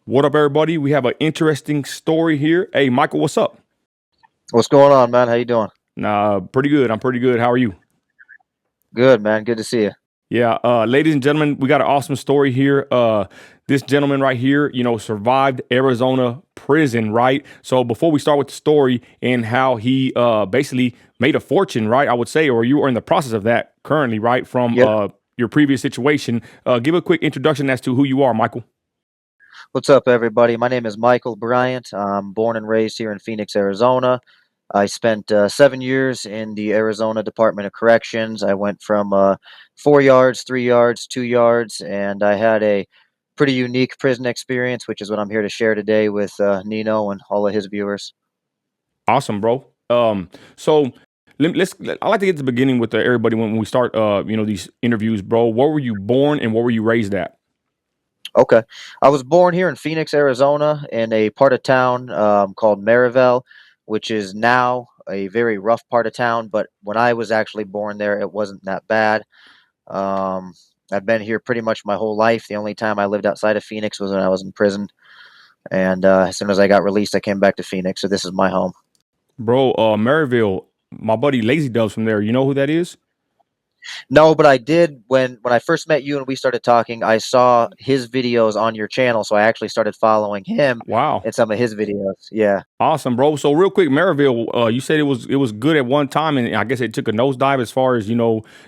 What up, everybody? We have an interesting story here. Hey, Michael, what's up? What's going on, man? How you doing? Nah, pretty good. I'm pretty good. How are you? Good, man. Good to see you. Yeah, ladies and gentlemen, we got an awesome story here. This gentleman right here, survived Arizona prison, right? So before we start with the story and how he basically made a fortune, right? I would say, or you are in the process of that currently, right? From Yeah. your previous situation. Give a quick introduction as to who you are, Michael. What's up, everybody? My name is Michael Bryant. I'm born and raised here in Phoenix, Arizona. I spent 7 years in the Arizona Department of Corrections. I went from 4 yards, 3 yards, 2 yards, and I had a pretty unique prison experience, which is what I'm here to share today with Nino and all of his viewers. Awesome, bro. So let's. I like to get to the beginning with everybody when we start. These interviews, bro. Where were you born and where were you raised at? Okay. I was born here in Phoenix, Arizona, in a part of town called Maryvale, which is now a very rough part of town. But when I was actually born there, it wasn't that bad. Um, I've been here pretty much my whole life. The only time I lived outside of Phoenix was when I was in prison. And as soon as I got released, I came back to Phoenix. So this is my home. Bro, Maryville, my buddy Lazy Dubs from there. You know who that is? No, but I did when I first met you and we started talking. I saw his videos on your channel, so I actually started following him Wow. in some of his videos. Yeah. Awesome, bro. So real quick, Maryville, you said it was good at one time, and I guess it took a nosedive as far as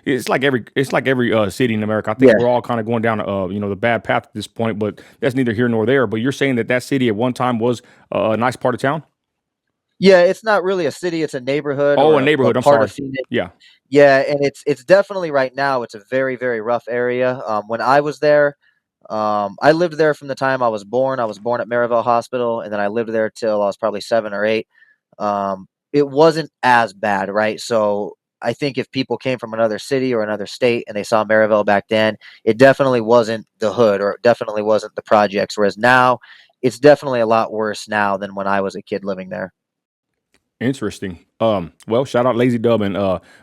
it's like every city in America. I think Yeah. we're all kind of going down the bad path at this point, but that's neither here nor there. But you're saying that city at one time was a nice part of town. Yeah, it's not really a city, it's a neighborhood Oh, or a a neighborhood. I'm part of sorry. Phoenix. Yeah. Yeah, and it's definitely right now, it's a very, very rough area. When I was there, I lived there from the time I was born. I was born at Maryvale Hospital, and then I lived there till I was probably 7 or 8. It wasn't as bad, right? So, I think if people came from another city or another state and they saw Maryvale back then, it definitely wasn't the hood or it definitely wasn't the projects, whereas now, it's definitely a lot worse now than when I was a kid living there. Interesting. Well, shout out Lazy Dub and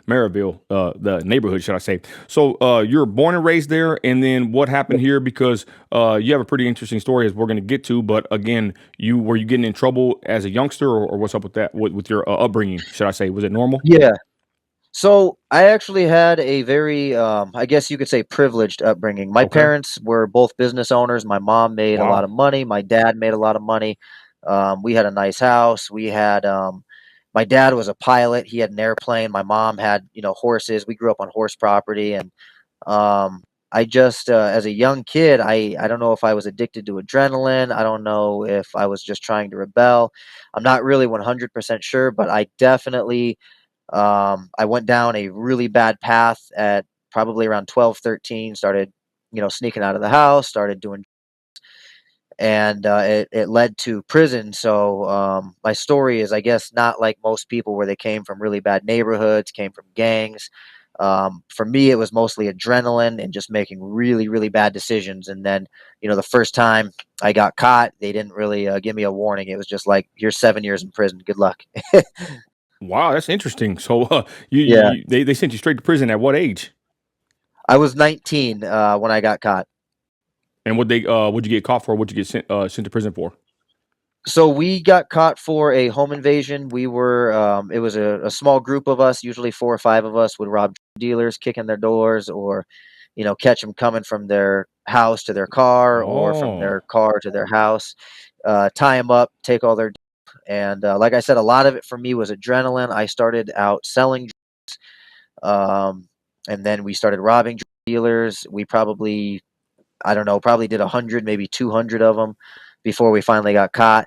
Maryville, the neighborhood, should I say. So you're born and raised there, and then what happened here? Because you have a pretty interesting story as we're gonna get to, but again, you were you getting in trouble as a youngster, or what's up with that with your upbringing, should I say? Was it normal? Yeah. So I actually had a very, I guess you could say, privileged upbringing. My Okay. parents were both business owners. My mom made a lot Wow. of money. My dad made a lot of money. We had a nice house. My dad was a pilot. He had an airplane. My mom had, horses. We grew up on horse property. And I just, as a young kid, I don't know if I was addicted to adrenaline. I don't know if I was just trying to rebel. I'm not really 100% sure, but I definitely I went down a really bad path at probably around 12, 13. Started, sneaking out of the house, started doing, and it led to prison. So my story is, I guess, not like most people where they came from really bad neighborhoods, came from gangs. For me, it was mostly adrenaline and just making really, really bad decisions. And then, the first time I got caught, they didn't really give me a warning. It was just like, "Here's 7 years in prison. Good luck." Wow, that's interesting. So Yeah, they sent you straight to prison at what age? I was 19 when I got caught. And would you get caught for? Would you get sent to prison for? So we got caught for a home invasion. It was a small group of us, usually 4 or 5 of us, would rob dealers, kick in their doors, or, catch them coming from their house to their car or from Oh, their car to their house, tie them up, take all their, and like I said, a lot of it for me was adrenaline. I started out selling, um, and then we started robbing dealers. We probably, I don't know, probably did 100, maybe 200 of them before we finally got caught.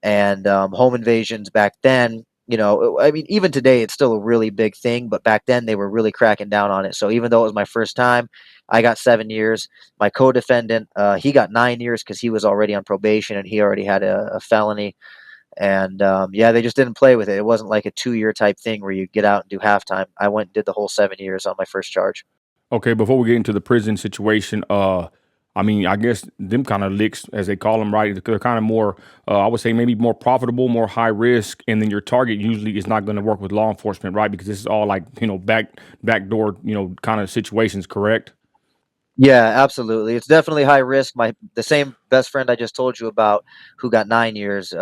And home invasions back then, I mean, even today, it's still a really big thing, but back then they were really cracking down on it. So even though it was my first time, I got 7 years. My co-defendant, he got 9 years because he was already on probation and he already had a felony. And yeah, they just didn't play with it. It wasn't like a 2 year type thing where you get out and do halftime. I went and did the whole 7 years on my first charge. okay. Before we get into the prison situation, I mean, I guess them kind of licks, as they call them, right? They're kind of more, I would say, maybe more profitable, more high risk, and then your target usually is not going to work with law enforcement, right? Because this is all like backdoor, kind of situations, correct? Yeah, absolutely. It's definitely high risk. The same best friend I just told you about, who got 9 years,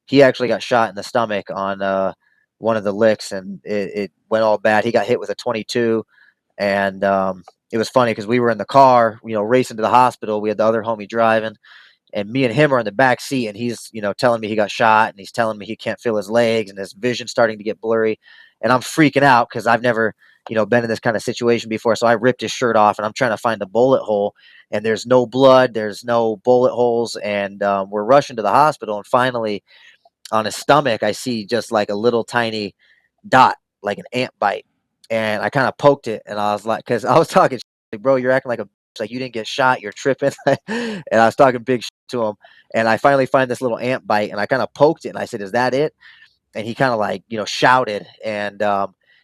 he actually got shot in the stomach on one of the licks, and it went all bad. He got hit with a 22, and it was funny because we were in the car, racing to the hospital. We had the other homie driving, and me and him are in the back seat, and he's telling me he got shot, and he's telling me he can't feel his legs, and his vision's starting to get blurry, and I'm freaking out because I've never been in this kind of situation before. So I ripped his shirt off, and I'm trying to find a bullet hole, and there's no blood, there's no bullet holes, and we're rushing to the hospital, and finally on his stomach I see just like a little tiny dot, like an ant bite. And I kind of poked it, and I was like, because I was talking, like, bro, you're acting like a bitch, like you didn't get shot, you're tripping. And I was talking big to him. And I finally find this little ant bite, and I kind of poked it, and I said, "Is that it?" And he kind of like, shouted, and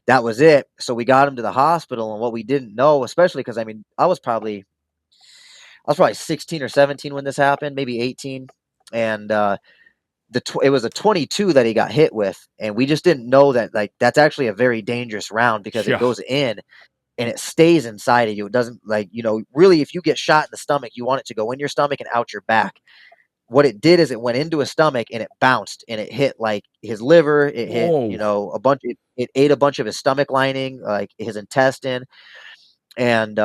that was it. So we got him to the hospital, and what we didn't know, especially because I mean, I was probably 16 or 17 when this happened, maybe 18, and it was a 22 that he got hit with, and we just didn't know that, like, that's actually a very dangerous round because it Yeah. goes in and it stays inside of you. It doesn't, like, really, if you get shot in the stomach, you want it to go in your stomach and out your back. What it did is it went into his stomach and it bounced and it hit like his liver. It hit, Whoa. it ate a bunch of his stomach lining, like his intestine, and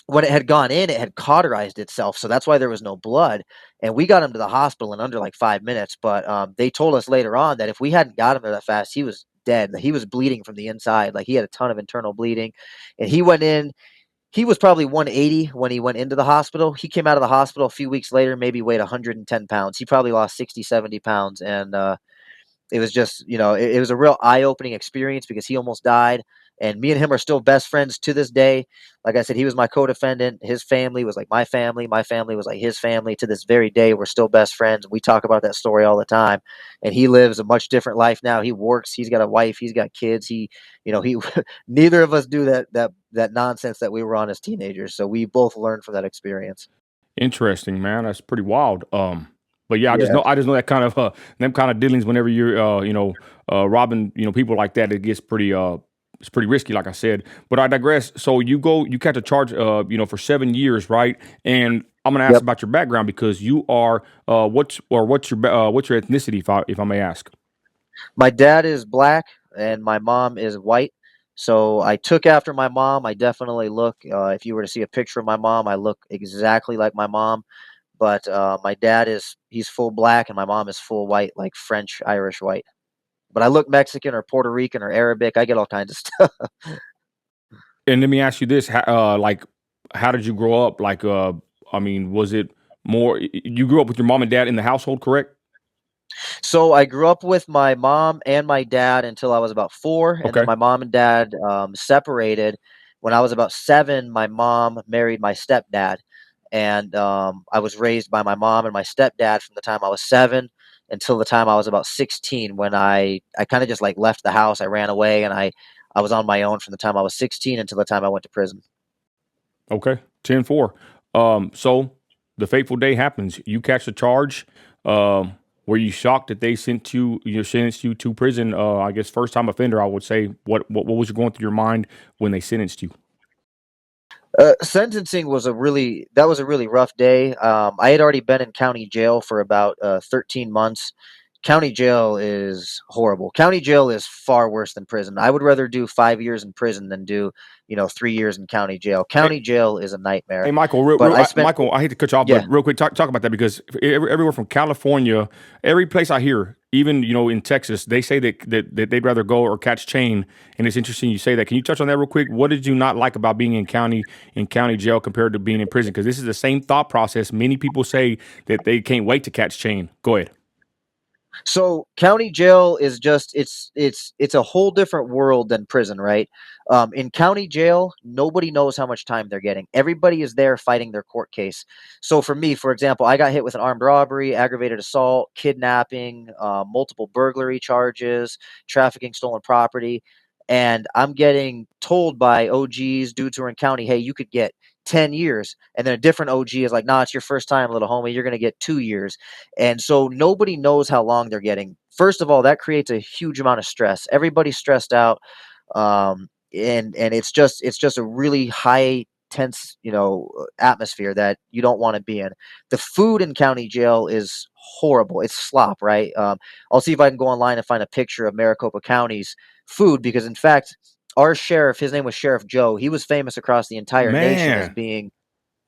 when it had gone in, it had cauterized itself, so that's why there was no blood. And we got him to the hospital in under like 5 minutes. But they told us later on that if we hadn't got him there that fast, he was dead. He was bleeding from the inside, like he had a ton of internal bleeding. And he went in. He was probably 180 when he went into the hospital. He came out of the hospital a few weeks later, maybe weighed 110 pounds. He probably lost 60, 70 pounds, and it was just, it was a real eye-opening experience because he almost died. And me and him are still best friends to this day. Like I said, he was my co-defendant. His family was like my family. My family was like his family. To this very day, we're still best friends. We talk about that story all the time. And he lives a much different life now. He works. He's got a wife. He's got kids. He neither of us do that nonsense that we were on as teenagers. So we both learned from that experience. Interesting, man. That's pretty wild. But yeah, Yeah. I just know that kind of them kind of dealings. Whenever you're robbing people like that, it gets pretty it's pretty risky, like I said. But I digress. So you catch a charge for 7 years, right? And I'm gonna ask Yep. about your background because you are what's your ethnicity, if I may ask. My dad is black and my mom is white. So I took after my mom. I definitely look, if you were to see a picture of my mom, I look exactly like my mom. But my dad he's full black and my mom is full white, like French, Irish white. But I look Mexican or Puerto Rican or Arabic. I get all kinds of stuff. And let me ask you this: how did you grow up? I mean, was it more? You grew up with your mom and dad in the household, correct? So I grew up with my mom and my dad until I was about 4, and then Okay. my mom and dad separated. When I was about 7, my mom married my stepdad, and I was raised by my mom and my stepdad from the time I was 7 until the time I was about 16. When I kind of just like left the house, I ran away, and I was on my own from the time I was 16 until the time I went to prison. Okay, 10-4. So the fateful day happens. You catch the charge. Were you shocked that they sentenced you to prison? I guess first time offender. I would say. What was going through your mind when they sentenced you? Sentencing was a really rough day. I had already been in county jail for about 13 months. County jail is horrible. County jail is far worse than prison. I would rather do 5 years in prison than do 3 years in county jail. County jail is a Hey, nightmare. Michael, But I spent, Michael, I hate to cut you off, yeah. but real quick, talk about that because everywhere from California, every place I hear, even in Texas, they say that they'd rather go or catch chain, and it's interesting you say that. Can you touch on that real quick? What did you not like about being in county jail compared to being in prison? Because this is the same thought process. Many people say that they can't wait to catch chain. Go ahead. So county jail is just it's a whole different world than prison, right? In county jail, nobody knows how much time they're getting. Everybody is there fighting their court case. So for me, for example, I got hit with an armed robbery, aggravated assault, kidnapping, multiple burglary charges, trafficking stolen property, and I'm getting told by OGs, dudes who are in county, hey, you could get 10 years. And then a different OG is like, nah, it's your first time, little homie. You're going to get 2 years. And so nobody knows how long they're getting. First of all, that creates a huge amount of stress. Everybody's stressed out. And it's just a really high tense, atmosphere that you don't want to be in. The food in county jail is horrible. It's slop, right? I'll see if I can go online and find a picture of Maricopa County's food, because in fact, our sheriff, his name was Sheriff Joe. He was famous across the entire nation as Man, being,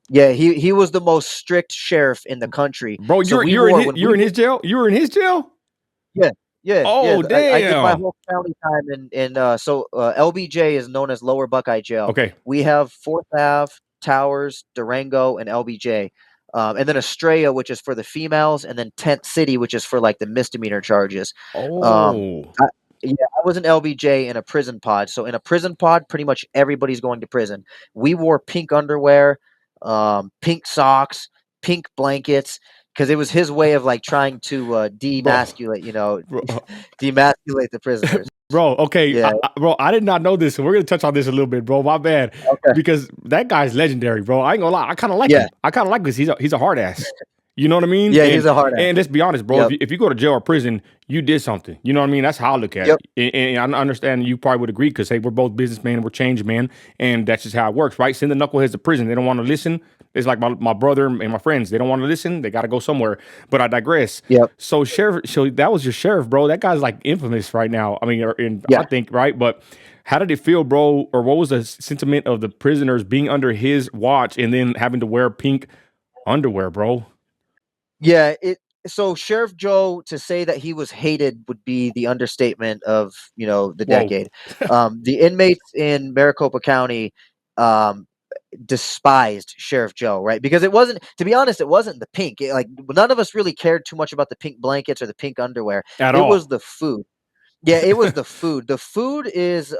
yeah, he was the most strict sheriff in the country. bro, So we you're in wore his when we were, jail. You were in his jail. yeah, yeah, yeah. Oh I did my damn. whole county time in LBJ is known as Lower Buckeye Jail. Okay. We have Fourth Ave, Towers, Durango, and LBJ. And then Estrella, which is for the females, and then Tent City, which is for like the misdemeanor charges. Um, Oh. I, yeah, I was in LBJ in a prison pod. So in a prison pod, pretty much everybody's going to prison. We wore pink underwear, pink socks, pink blankets, because it was his way of like trying to Bro, demasculate, bro, demasculate the prisoners. bro, okay, Yeah. bro, I did not know this, so we're gonna touch on this a little bit, bro. My bad, Okay. because that guy's legendary, bro. I ain't gonna lie, I kind of like Yeah. him. I kind of like this. He's a hard ass. You know what I mean? Yeah, he's a hard ass. And let's be honest, bro. Yep. If you go to jail or prison, you did something. You know what I mean? That's how I look at Yep. it. And I understand you probably would agree, because hey, we're both businessmen, we're change men, and that's just how it works, right? Send the knuckleheads to prison. They don't want to listen. It's like my brother and my friends. They don't want to listen. They got to go somewhere. But I digress. Yep. So that was your sheriff, bro. That guy's like infamous right now. I mean, I Yeah. think, right? But how did it feel, bro? Or what was the sentiment of the prisoners being under his watch and then having to wear pink underwear, bro? Yeah, so Sheriff Joe, to say that he was hated would be the understatement of, the Whoa. decade. The inmates in Maricopa County despised Sheriff Joe, right? Because it wasn't, to be honest, it wasn't the pink. Like none of us really cared too much about the pink blankets or the pink underwear. At It all. was the food. Yeah, it was the food. The food is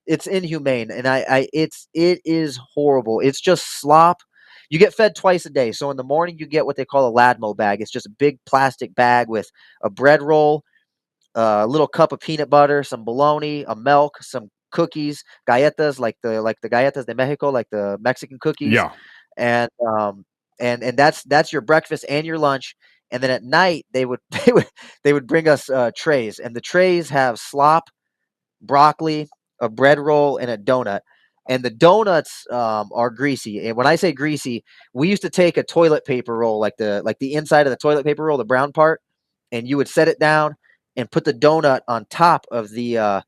it's inhumane, and it is horrible. It's just slop. You get fed twice a day. So in the morning you get what they call a Ladmo bag. It's just a big plastic bag with a bread roll, a little cup of peanut butter, some bologna, a milk, some cookies, galletas, like the galletas de Mexico, like the Mexican cookies, Yeah. and that's your breakfast and your lunch. And then at night they would bring us trays, and the trays have slop, broccoli, a bread roll, and a donut. And the donuts are greasy. And when I say greasy, we used to take a toilet paper roll, like the inside of the toilet paper roll, the brown part, and you would set it down and put the donut on top of the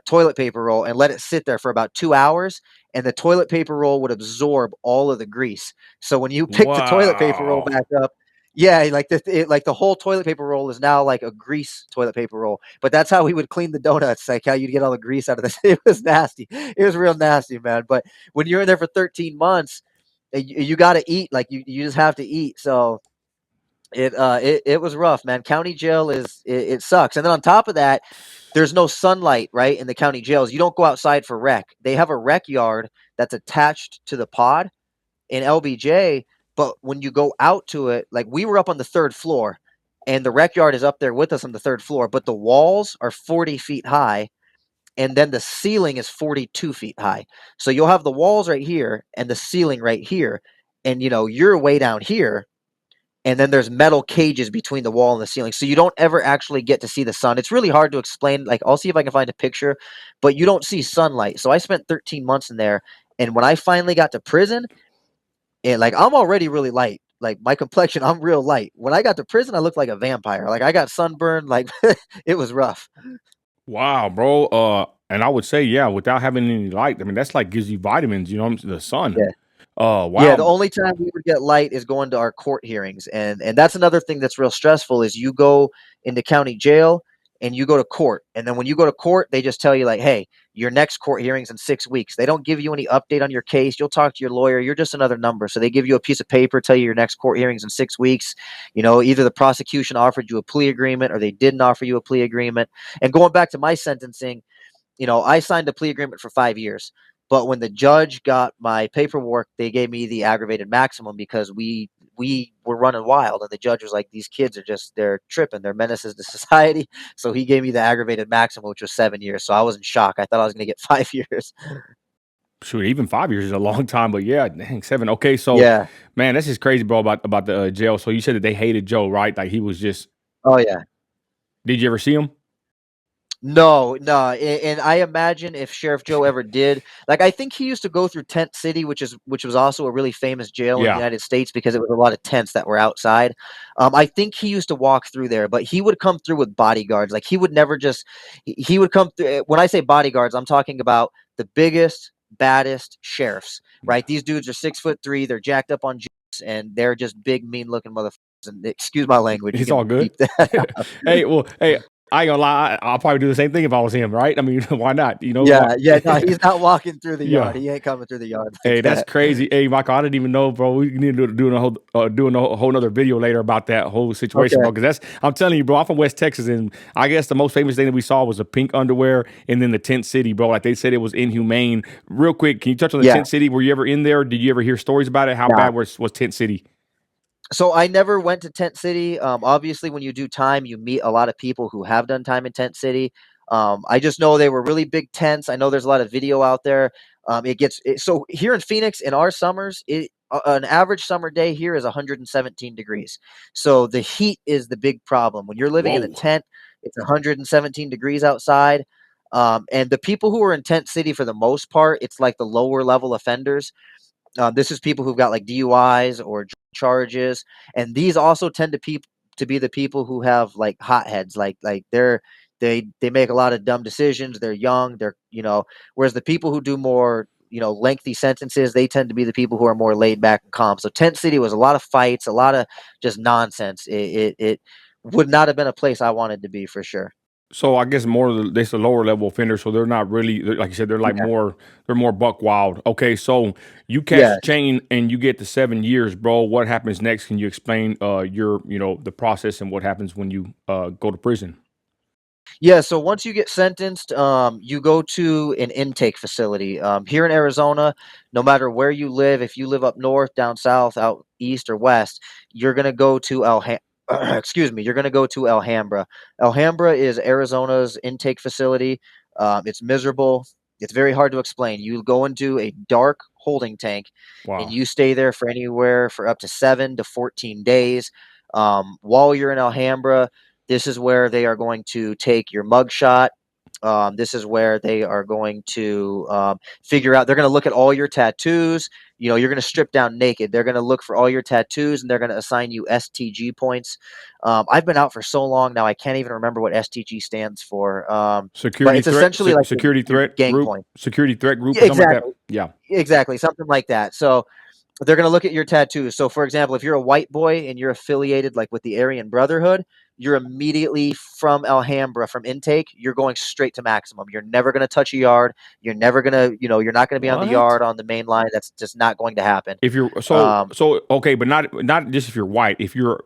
toilet paper roll and let it sit there for about 2 hours. And the toilet paper roll would absorb all of the grease. So when you pick the toilet paper roll Wow. back up, yeah, like the whole toilet paper roll is now like a grease toilet paper roll. But that's how we would clean the donuts, like how you'd get all the grease out of this. It was nasty. It was real nasty, man. But when you're in there for 13 months, you got to eat. Like you just have to eat. So it was rough, man. County jail it sucks. And then on top of that, there's no sunlight, right, in the county jails. You don't go outside for rec. They have a rec yard that's attached to the pod in LBJ, but when you go out to it, like we were up on the third floor, and the rec yard is up there with us on the third floor, but the walls are 40 feet high, and then the ceiling is 42 feet high. So you'll have the walls right here and the ceiling right here, and you're way down here, and then there's metal cages between the wall and the ceiling. So you don't ever actually get to see the sun. It's really hard to explain. Like I'll see if I can find a picture, but you don't see sunlight. So I spent 13 months in there, and when I finally got to prison, and like I'm already really light. Like my complexion, I'm real light. When I got to prison, I looked like a vampire. Like I got sunburned. Like it was rough. Wow, bro. And I would say, yeah, without having any light, I mean, that's like gives you vitamins, the sun. Yeah. Yeah, the Wow. only time we would get light is going to our court hearings, and that's another thing that's real stressful is you go into county jail and you go to court, and then when you go to court, they just tell you like, hey, your next court hearing's in 6 weeks. They don't give you any update on your case. You'll talk to your lawyer. You're just another number. So they give you a piece of paper, tell you your next court hearing's in 6 weeks. Either the prosecution offered you a plea agreement or they didn't offer you a plea agreement. And going back to my sentencing, I signed a plea agreement for 5 years. But when the judge got my paperwork, they gave me the aggravated maximum because we were running wild, and the judge was like, "These kids they're tripping, they're menaces to society." So he gave me the aggravated maximum, which was 7 years. So I was in shock. I thought I was going to get 5 years. Shoot, even 5 years is a long time, but yeah, dang, 7. Okay, so Yeah. man, that's just crazy, bro, about the jail. So you said that they hated Joe, right? Like he was just. Oh yeah. Did you ever see him? No, and I imagine if Sheriff Joe ever did, like, I think he used to go through Tent City, which was also a really famous jail in the Yeah. United States because it was a lot of tents that were outside. I think he used to walk through there, but he would come through with bodyguards. Like, he would never just he would come through. When I say bodyguards, I'm talking about the biggest, baddest sheriffs, right? These dudes are 6'3", they're jacked up on juice, and they're just big, mean looking motherfuckers. And excuse my language, you It's all can good. beep that. Hey, well, hey, I ain't gonna lie. I'll probably do the same thing if I was him, right? I mean, why not? You know, Yeah, yeah, no, he's not walking through the yeah. yard. He ain't coming through the yard like Hey, that's that. crazy. Hey, Michael, I didn't even know, bro. We need to do a whole doing a whole nother video later about that whole situation, Okay. bro. Because that's I'm telling you, bro. I'm from West Texas, and I guess the most famous thing that we saw was the pink underwear, and then the tent city, bro. Like they said, it was inhumane. Real quick, can you touch on the Yeah, tent city? Were you ever in there? Did you ever hear stories about it? How nah. bad was tent city? So I never went to Tent City. Obviously, when you do time, you meet a lot of people who have done time in Tent City. I just know they were really big tents. I know there's a lot of video out there. So here in Phoenix in our summers, an average summer day here is 117 degrees. So the heat is the big problem. When you're living in a Whoa. tent, it's 117 degrees outside. And the people who are in Tent City, for the most part, it's like the lower level offenders. This is people who've got like DUIs or charges, and these also tend to be the people who have like hotheads, they make a lot of dumb decisions. They're young. Whereas the people who do more lengthy sentences, they tend to be the people who are more laid back and calm. So Tent City was a lot of fights, a lot of just nonsense. It would not have been a place I wanted to be for sure. So I guess more of this a lower level offender, so they're not really like you said, they're like Yeah. more buck wild. Okay, so you catch Yeah. the chain and you get to 7 years, bro. What happens next? Can you explain your the process and what happens when you go to prison? Yeah, so once you get sentenced, you go to an intake facility. Here in Arizona, no matter where you live, if you live up north, down south, out east, or west, you're gonna go to excuse me, you're gonna go to Alhambra. Alhambra is Arizona's intake facility. It's miserable. It's very hard to explain. You go into a dark holding tank, and Wow. you stay there for anywhere for up to 7 to 14 days. While you're in Alhambra, this is where they are going to take your mugshot. This is where they are going to figure out. They're going to look at all your tattoos. You're going to strip down naked. They're going to look for all your tattoos, and they're going to assign you STG points. I've been out for so long now, I can't even remember what STG stands for. But Security it's threat, essentially like your gang point. security threat group, Yeah, or something like that. exactly, Yeah. exactly, something like that. So they're gonna look at your tattoos. So, for example, if you're a white boy and you're affiliated like with the Aryan Brotherhood, you're immediately from Alhambra from intake. You're going straight to maximum. You're never gonna touch a yard. You're never gonna, you're not gonna be on the What? yard on the main line. That's just not going to happen. If you're Um, okay, but not just if you're white. If you're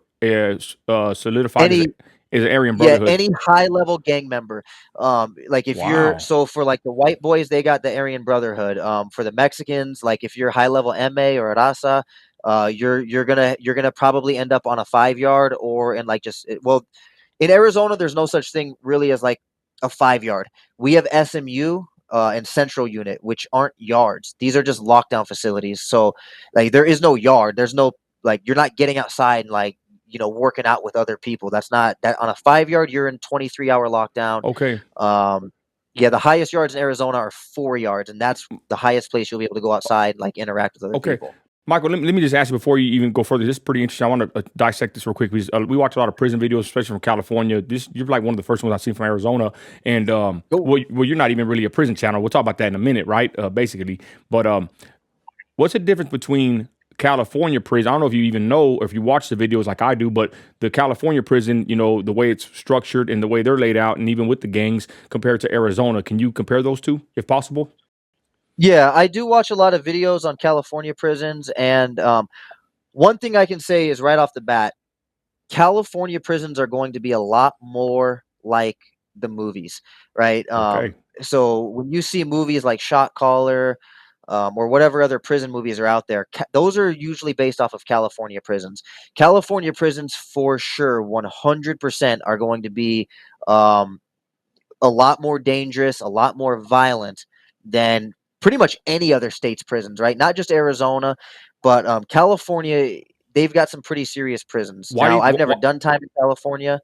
solidified any as an Aryan Yeah, Brotherhood. any high level gang member. Like if you're Wow. so for like the white boys, they got the Aryan Brotherhood. For the Mexicans, like if you're high level MA or Raza, you're gonna probably end up on a 5 yard or in like well, in Arizona, there's no such thing really as like a 5 yard. We have SMU and Central Unit, which aren't yards. These are just lockdown facilities. So like there is no yard. There's no like you're not getting outside and like working out with other people. That's not that on a 5 yard. You're in 23-hour lockdown. Okay. Um, yeah, the highest yards in Arizona are 4 yards, and that's the highest place you'll be able to go outside and like interact with other Okay. people. Michael, let me just ask you before you even go further. This is pretty interesting. I want to dissect this real quick because we watch a lot of prison videos, especially from California. You're like one of the first ones I've seen from Arizona, and Cool. well, you're not even really a prison channel. We'll talk about that in a minute, right? Basically, but what's the difference between California prison? I don't know if you even know or if you watch the videos like I do, but the California prison, the way it's structured and the way they're laid out, and even with the gangs compared to Arizona, can you compare those two if possible? Yeah, I do watch a lot of videos on California prisons, and one thing I can say is right off the bat, California prisons are going to be a lot more like the movies, right? Okay. So when you see movies like Shot Caller, or whatever other prison movies are out there, those are usually based off of California prisons. California prisons, for sure, 100% are going to be um, a lot more dangerous, a lot more violent than pretty much any other state's prisons, right? Not just Arizona, but California. They've got some pretty serious prisons. Why do Now, you? I've never done time in California.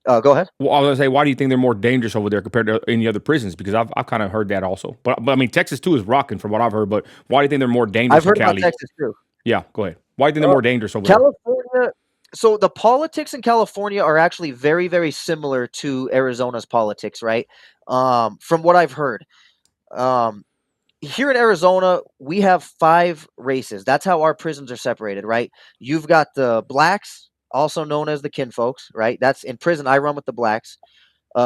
Go ahead. Well, I was gonna say, why do you think they're more dangerous over there compared to any other prisons? Because I've kind of heard that also. But I mean, Texas too is rocking from what I've heard. But why do you think they're more I've dangerous in heard about Cali? Texas too. Yeah, go ahead. Why do you think they're Uh, more dangerous over there? California. So the politics in California are actually very, very similar to Arizona's politics, right? From what I've heard. Um, Here in Arizona, we have 5 races. That's how our prisons are separated, right? You've got the blacks, also known as the kinfolks, right? That's in prison. I run with the blacks.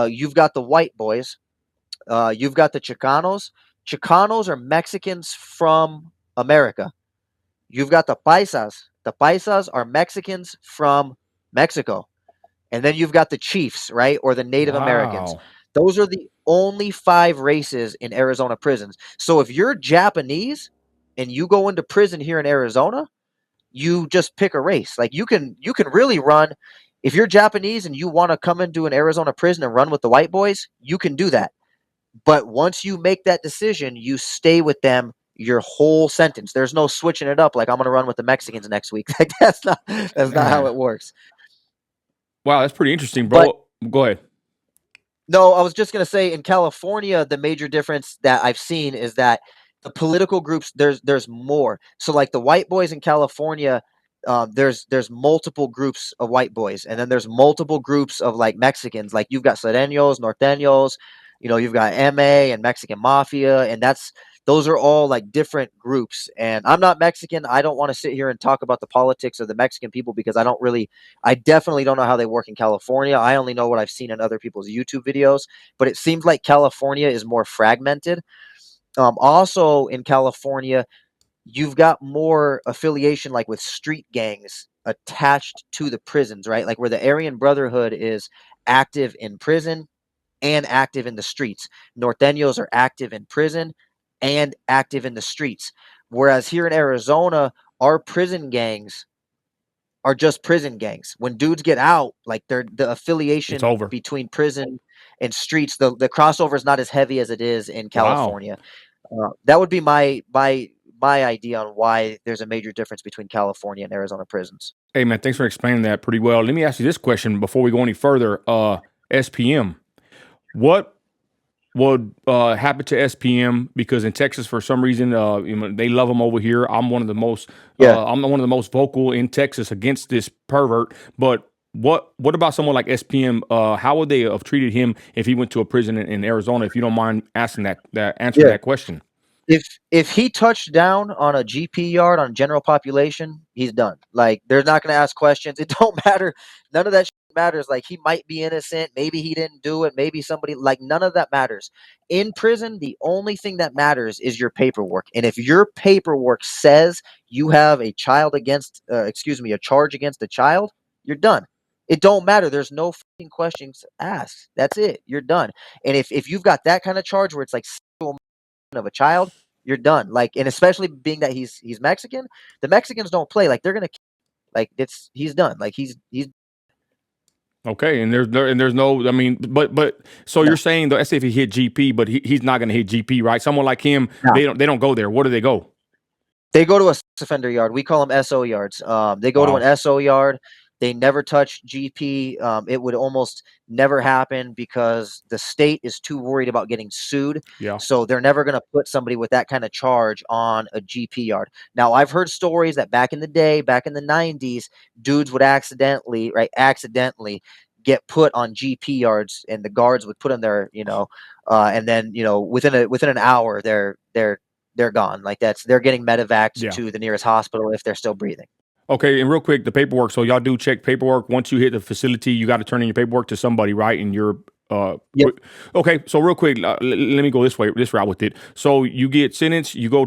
You've got the white boys. You've got the Chicanos. Chicanos are Mexicans from America. You've got the paisas. The paisas are Mexicans from Mexico. And then you've got the chiefs, right? Or the Native Americans. Wow. Those are the only 5 races in Arizona prisons. So if you're Japanese and you go into prison here in Arizona, you just pick a race. Like you can really run if you're Japanese and you want to come into an Arizona prison and run with the white boys, you can do that. But once you make that decision, you stay with them your whole sentence. There's no switching it up like I'm going to run with the Mexicans next week. Like that's not how Man. it works. Wow, that's pretty interesting, But bro. Go ahead. no, I was just gonna say in California, the major difference that I've seen is that the political groups there's more. So like the white boys in California, there's multiple groups of white boys, and then there's multiple groups of like Mexicans. Like you've got Serenios, Norteños, you've got MA and Mexican Mafia, and those are all like different groups. And I'm not Mexican. I don't want to sit here and talk about the politics of the Mexican people because I definitely don't know how they work in California. I only know what I've seen in other people's YouTube videos, but it seems like California is more fragmented. Also in California, you've got more affiliation like with street gangs attached to the prisons, right? Like where the Aryan Brotherhood is active in prison and active in the streets. Norteños are active in prison and active in the streets. Whereas here in Arizona, our prison gangs are just prison gangs. When dudes get out, like the It's affiliation over. between prison and streets, the crossover is not as heavy as it is in Wow. California. That would be my idea on why there's a major difference between California and Arizona prisons. Hey man, thanks for explaining that pretty well. Let me ask you this question before we go any further. SPM. What would happen to SPM? Because in Texas, for some reason, they love them over here. Yeah. I'm one of the most vocal in Texas against this pervert. But what about someone like SPM? How would they have treated him if he went to a prison in Arizona? If you don't mind asking that answering Yeah. that question. If he touched down on a GP yard on general population, he's done. Like they're not going to ask questions. It don't matter. None of that shit matters. Like he might be innocent. Maybe he didn't do it. Maybe somebody like none of that matters. In prison, the only thing that matters is your paperwork. And if your paperwork says you have a a charge against a child, you're done. It don't matter. There's no fucking questions asked. That's it. You're done. And if you've got that kind of charge where it's like sexual of a child, you're done. Like, and especially being that he's Mexican, the Mexicans don't play. Like they're gonna like he's done. Like he's Okay, and there's no, I mean, but so no you're saying though, let's say if he hit GP, but he's not going to hit GP, right? Someone like him, no. they don't go there. Where do they go? They go to a sex offender yard. We call them SO yards. They go to an Wow. SO yard. They never touch GP. It would almost never happen because the state is too worried about getting sued. Yeah. So they're never going to put somebody with that kind of charge on a GP yard. Now, I've heard stories that back in the day, back in the 90s, dudes would accidentally get put on GP yards and the guards would put them there, and then, within an hour, they're gone. Like they're getting medevaced Yeah. to the nearest hospital if they're still breathing. Okay, and real quick, the paperwork. So y'all do check paperwork once you hit the facility. You got to turn in your paperwork to somebody, right? And you're Yep. okay. So real quick, let me go this route with it. So you get sentenced. You go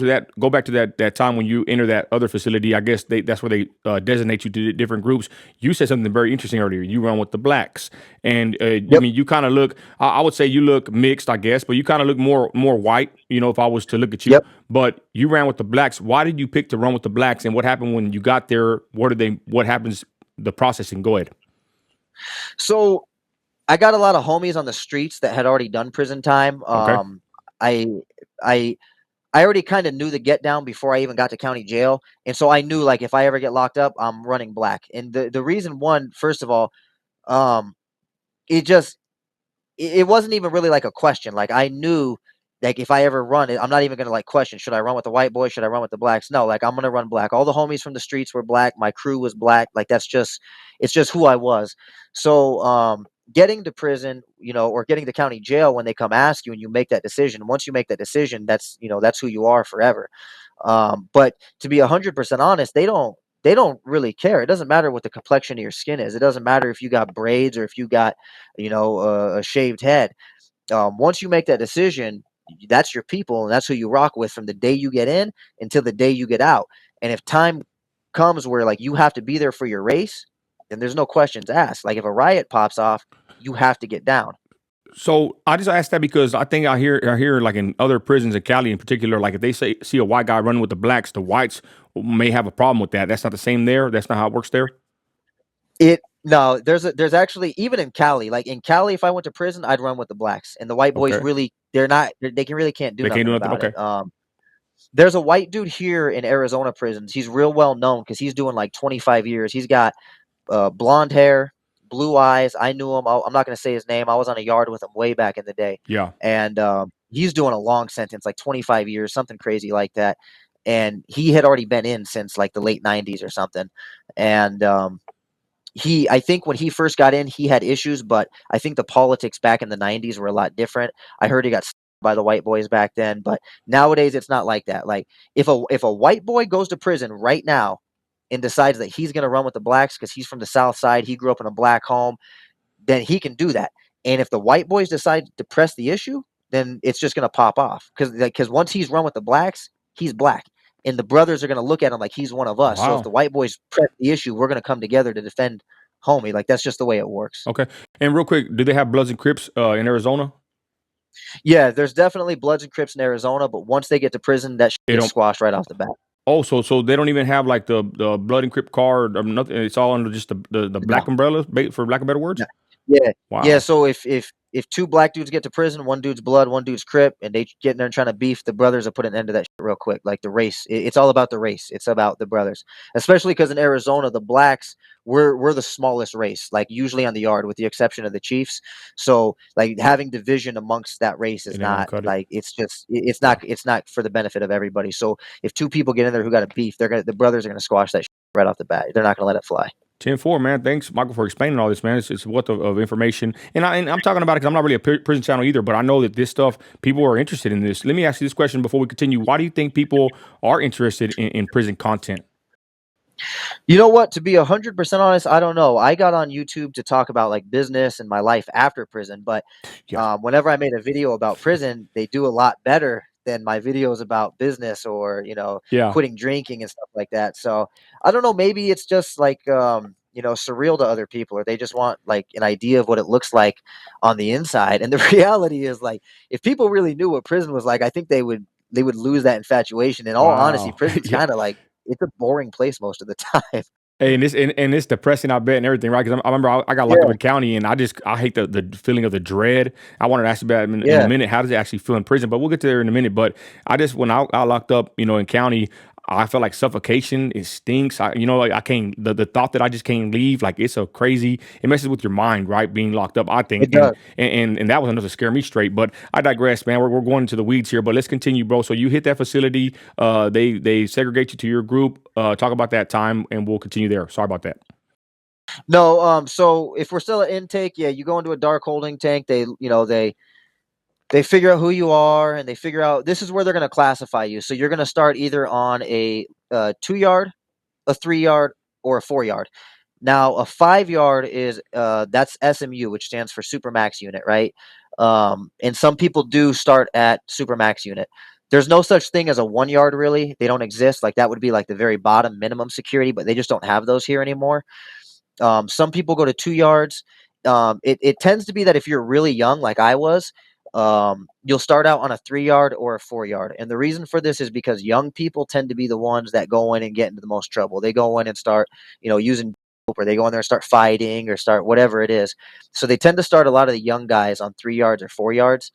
back to that time when you enter that other facility. I guess that's where they designate you to different groups. You said something very interesting earlier. You run with the blacks, and I Yep. mean, you kind of look. I would say you look mixed, I guess, but you kind of look more white. If I was to look at you, Yep. but you ran with the blacks. Why did you pick to run with the blacks? And what happened when you got there? What happens? The processing. Go ahead. So I got a lot of homies on the streets that had already done prison time. Okay. I I I already kind of knew the get down before I even got to county jail, and so I knew like if I ever get locked up, I'm running black. And the reason one, first of all, um, it just it wasn't even really like a question. Like I knew, like if I ever run it, I'm not even gonna like question, should I run with the white boys? Should I run with the blacks? No, like I'm gonna run black. All the homies from the streets were black. My crew was black. Like it's just who I was. So getting to prison, or getting to county jail when they come ask you and you make that decision. Once you make that decision, that's who you are forever. But to be 100% honest, they don't really care. It doesn't matter what the complexion of your skin is. It doesn't matter if you got braids or if you got, a shaved head. Once you make that decision, that's your people and that's who you rock with from the day you get in until the day you get out. And if time comes where like you have to be there for your race, then there's no questions asked. Like if a riot pops off, you have to get down. So I just asked that because I think I hear like in other prisons in Cali in particular, like if they see a white guy running with the blacks, the whites may have a problem with that. That's not the same there. That's not how it works there. It No, there's actually, even in Cali, like in Cali, if I went to prison, I'd run with the blacks, and the white boys Okay, really, they can really can't do they can't nothing do nothing. about it. Okay, There's a white dude here in Arizona prisons. He's real well known because he's doing like 25 years. He's got blonde hair, blue eyes. I knew him. I'm not going to say his name. I was on a yard with him way back in the day, yeah. and he's doing a long sentence, like 25 years, something crazy like that. And he had already been in since like the late 90s or something. And I think when he first got in, he had issues, but I think the politics back in the 90s were a lot different. I heard he got by the white boys back then, but nowadays it's not like that. Like if a white boy goes to prison right now and decides that he's going to run with the blacks because he's from the South Side, he grew up in a black home, then he can do that. And if the white boys decide to press the issue, then it's just going to pop off because once he's run with the blacks, he's black. And the brothers are going to look at him like he's one of us. So if Wow. the white boys press the issue, we're going to come together to defend homie. Like that's just the way it works. Okay. And real quick, do they have Bloods and Crips in Arizona? Yeah, there's definitely Bloods and Crips in Arizona, but once they get to prison, that shit They gets don't. squashed right off the bat. Oh, so they don't even have like the Blood and Crip card or nothing. It's all under just the black No. umbrella, for lack of better words. No. Yeah. Yeah, Wow. so if two black dudes get to prison, one dude's blood, one dude's crip, and they get in there and trying to beef, the brothers will put an end to that shit real quick. Like the race. It's all about the race. It's about the brothers. Especially because in Arizona, the blacks, we're the smallest race, like usually on the yard, with the exception of the Chiefs. So like having division amongst that race is It ain't gonna not cut it. like it's Yeah. not for the benefit of everybody. So if two people get in there who got a beef, the brothers are gonna squash that shit right off the bat. They're not gonna let it fly. 10-4, man. Thanks, Michael, for explaining all this, man. It's a wealth of information. And I'm talking about it because I'm not really a prison channel either, but I know that this stuff, people are interested in this. Let me ask you this question before we continue. Why do you think people are interested in prison content? You know what? To be 100% honest, I don't know. I got on YouTube to talk about like business and my life after prison, but Yeah. whenever I made a video about prison, they do a lot better than my videos about business or Yeah. quitting drinking and stuff like that. So I don't know. Maybe it's just like surreal to other people, or they just want like an idea of what it looks like on the inside. And the reality is like if people really knew what prison was like, I think they would lose that infatuation. In all honesty, Wow. prison's Yeah. kind of like it's a boring place most of the time. Hey, and it's depressing, I bet, and everything, right? Because I remember I got locked up Yeah, in county, and I hate the feeling of the dread. I wanted to ask you about it in a yeah. minute. How does it actually feel in prison? But we'll get to there in a minute. But I just when I got locked up, in county, I felt like suffocation. It stinks. Like I can't. The thought that I just can't leave, like it's so crazy. It messes with your mind, right? Being locked up, I think, It and does. and and that was enough to scare me straight. But I digress, man. We're going into the weeds here, but let's continue, bro. So you hit that facility. They segregate you to your group. Talk about that time, and we'll continue there. Sorry about that. No, so if we're still at intake, yeah, you go into a dark holding tank. They figure out who you are, and they figure out this is where they're going to classify you. So you're going to start either on a 2 yard, a 3 yard, or a 4 yard. Now a 5 yard is that's SMU, which stands for Supermax Unit, right? And some people do start at Supermax Unit. There's no such thing as a 1 yard, really. They don't exist. Like that would be like the very bottom minimum security, but they just don't have those here anymore. Some people go to 2 yards. It tends to be that if you're really young, like I was, you'll start out on a 3 yard or a 4 yard. And the reason for this is because young people tend to be the ones that go in and get into the most trouble. They go in and start, using dope, or they go in there and start fighting or start whatever it is. So they tend to start a lot of the young guys on 3 yards or 4 yards.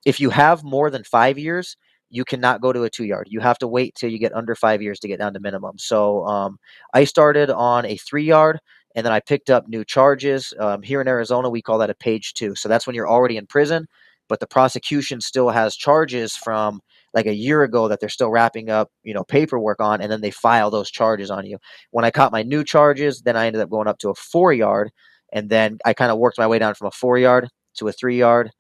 If you have more than 5 years, you cannot go to a 2 yard. You have to wait till you get under 5 years to get down to minimum. So I started on a 3 yard, and then I picked up new charges. Here in Arizona, we call that a page two. So that's when you're already in prison, but the prosecution still has charges from like a year ago that they're still wrapping up, paperwork on, and then they file those charges on you. When I caught my new charges, then I ended up going up to a 4 yard, and then I kind of worked my way down from a 4 yard to a 3 yard,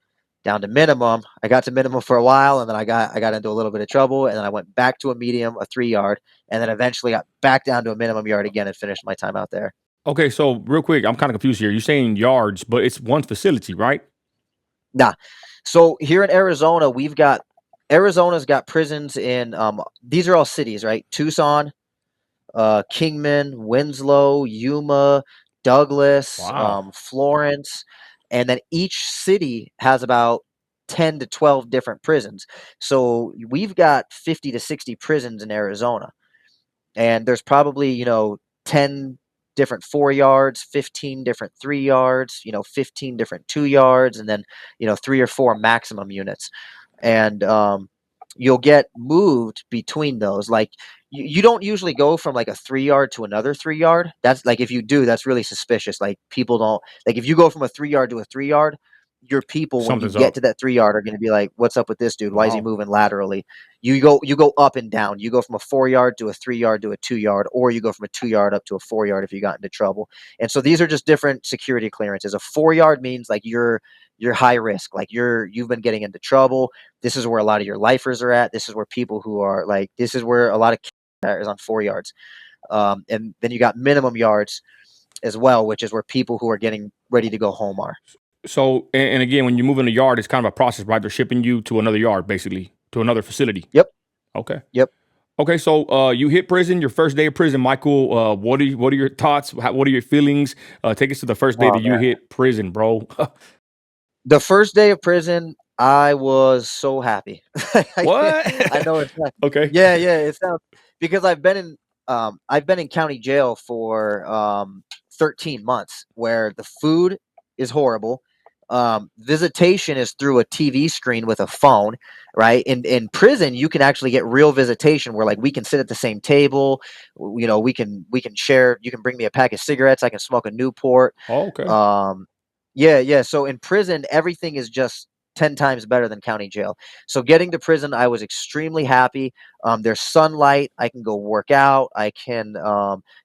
down to minimum. I got to minimum for a while, and then I got into a little bit of trouble, and then I went back to a medium, a 3 yard, and then eventually got back down to a minimum yard again and finished my time out there. Okay, so real quick, I'm kind of confused here. You're saying yards, but it's one facility, right? Nah. So here in Arizona, Arizona's got prisons in these are all cities, right? Tucson, Kingman, Winslow, Yuma, Douglas, Wow. Florence, and then each city has about 10 to 12 different prisons. So we've got 50 to 60 prisons in Arizona, and there's probably 10 different 4 yards, 15 different 3 yards, 15 different 2 yards, and then 3 or 4 maximum units. And you'll get moved between those. Like you don't usually go from like a 3 yard to another 3 yard. That's like, if you do, that's really suspicious. Like people don't, like, if you go from a 3 yard to a 3 yard, your people, when you Something's get up. to that 3 yard, are going to be like, what's up with this dude? Why is he Wow. moving laterally? You go up and down. You go from a 4 yard to a 3 yard to a 2 yard, or you go from a 2 yard up to a 4 yard if you got into trouble. And so these are just different security clearances. A 4 yard means like you're high risk, like you've been getting into trouble. This is where a lot of your lifers are at. This is where people who are like, this is where a lot of is on 4 yards. And then you got minimum yards as well, which is where people who are getting ready to go home are. So, and again, when you move in a yard, it's kind of a process, right? They're shipping you to another yard, basically, to another facility. Yep. Okay. Yep. Okay. So, you hit prison, your first day of prison, Michael. What are your thoughts? What are your feelings? Take us to the first day Oh that you man. hit prison, bro. The first day of prison, I was so happy. I can't, I What? know it's not. Okay. Yeah, yeah, it sounds, because I've been in county jail for 13 months, where the food is horrible. Visitation is through a TV screen with a phone, right? In prison, you can actually get real visitation where like we can sit at the same table, we can share, you can bring me a pack of cigarettes, I can smoke a Newport. Oh, okay. Um, yeah, yeah. So in prison, everything is just 10 times better than county jail. So getting to prison, I was extremely happy. There's sunlight. I can go work out. I can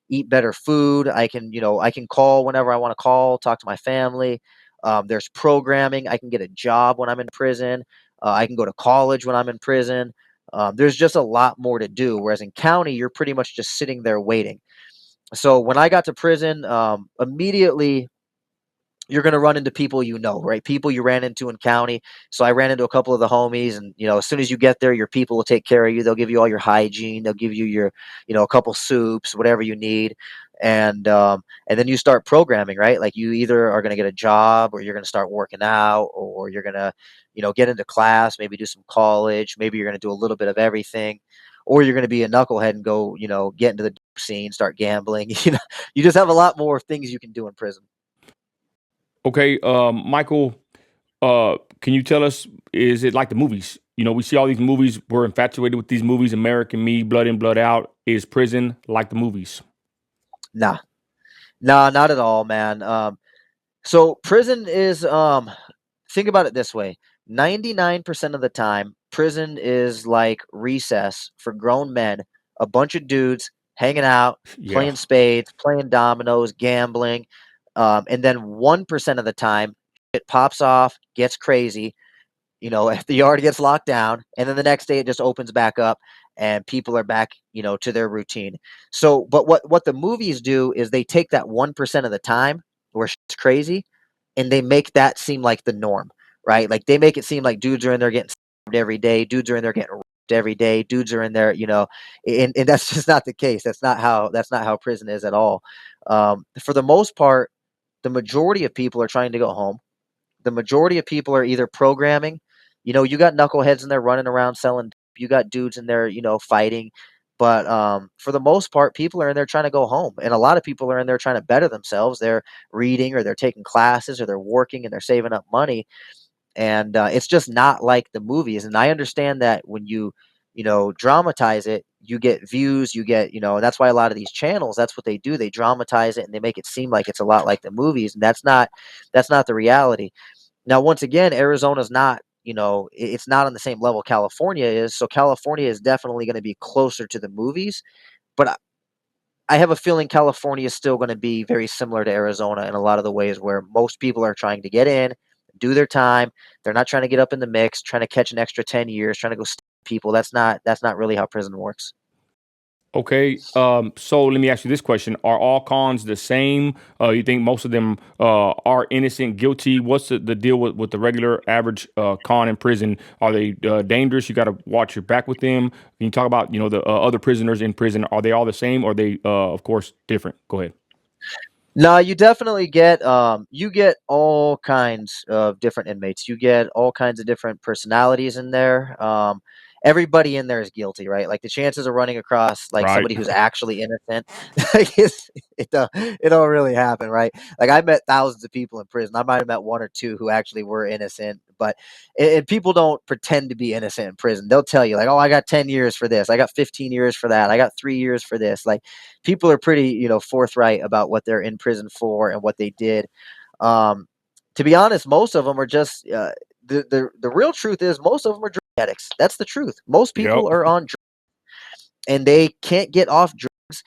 eat better food. I can call whenever I want to call, talk to my family. There's programming. I can get a job when I'm in prison. I can go to college when I'm in prison. There's just a lot more to do. Whereas in county, you're pretty much just sitting there waiting. So when I got to prison, immediately you're going to run into people, right? People you ran into in county. So I ran into a couple of the homies, and as soon as you get there, your people will take care of you. They'll give you all your hygiene. They'll give you your, a couple soups, whatever you need, and then you start programming, right? Like you either are going to get a job, or you're going to start working out, or you're going to, get into class, maybe do some college, maybe you're going to do a little bit of everything. Or you're going to be a knucklehead and go, get into the scene, start gambling. You just have a lot more things you can do in prison. Okay. Michael, can you tell us, is it like the movies? We see all these movies. We're infatuated with these movies, American Me, Blood In, Blood Out. Is prison like the movies? Nah, nah, not at all, man. So prison is think about it this way. 99% of the time, prison is like recess for grown men, a bunch of dudes hanging out, Yeah. playing spades, playing dominoes, gambling. And then 1% of the time, it pops off, gets crazy, if the yard gets locked down, and then the next day it just opens back up and people are back, to their routine. So, but what the movies do is they take that 1% of the time where shit's crazy, and they make that seem like the norm, right? Like they make it seem like dudes are in there getting stabbed every day, dudes are in there getting raped every day, dudes are in there, and that's just not the case. That's not how prison is at all. For the most part, the majority of people are trying to go home. The majority of people are either programming. You got knuckleheads in there running around selling. You got dudes in there, fighting. But for the most part, people are in there trying to go home, and a lot of people are in there trying to better themselves. They're reading, or they're taking classes, or they're working, and they're saving up money. And it's just not like the movies. And I understand that when you dramatize it, you get views, you get, and that's why a lot of these channels, that's what they do. They dramatize it and they make it seem like it's a lot like the movies, and that's not the reality. Now, once again, Arizona's not, it's not on the same level California is. So California is definitely going to be closer to the movies, but I have a feeling California is still going to be very similar to Arizona in a lot of the ways where most people are trying to get in, do their time. They're not trying to get up in the mix, trying to catch an extra 10 years, trying to go people. That's not really how prison works. Okay, so let me ask you this question: are all cons the same? You think most of them are innocent, guilty? What's the deal with the regular average con in prison? Are they dangerous? You got to watch your back with them. Can you talk about the other prisoners in prison? Are they all the same, or are they of course different? Go ahead. No, you definitely get all kinds of different inmates. You get all kinds of different personalities in there. Everybody in there is guilty, right? Like the chances of running across like Right. somebody who's actually innocent, like it don't really happen, right? Like I met thousands of people in prison. I might have met one or two who actually were innocent, but and people don't pretend to be innocent in prison. They'll tell you like, "Oh, I got 10 years for this. I got 15 years for that. I got 3 years for this." Like people are pretty, forthright about what they're in prison for and what they did. Um, to be honest, most of them are just the real truth is most of them are drug addicts. That's the truth. Most people Yep. are on drugs and they can't get off drugs.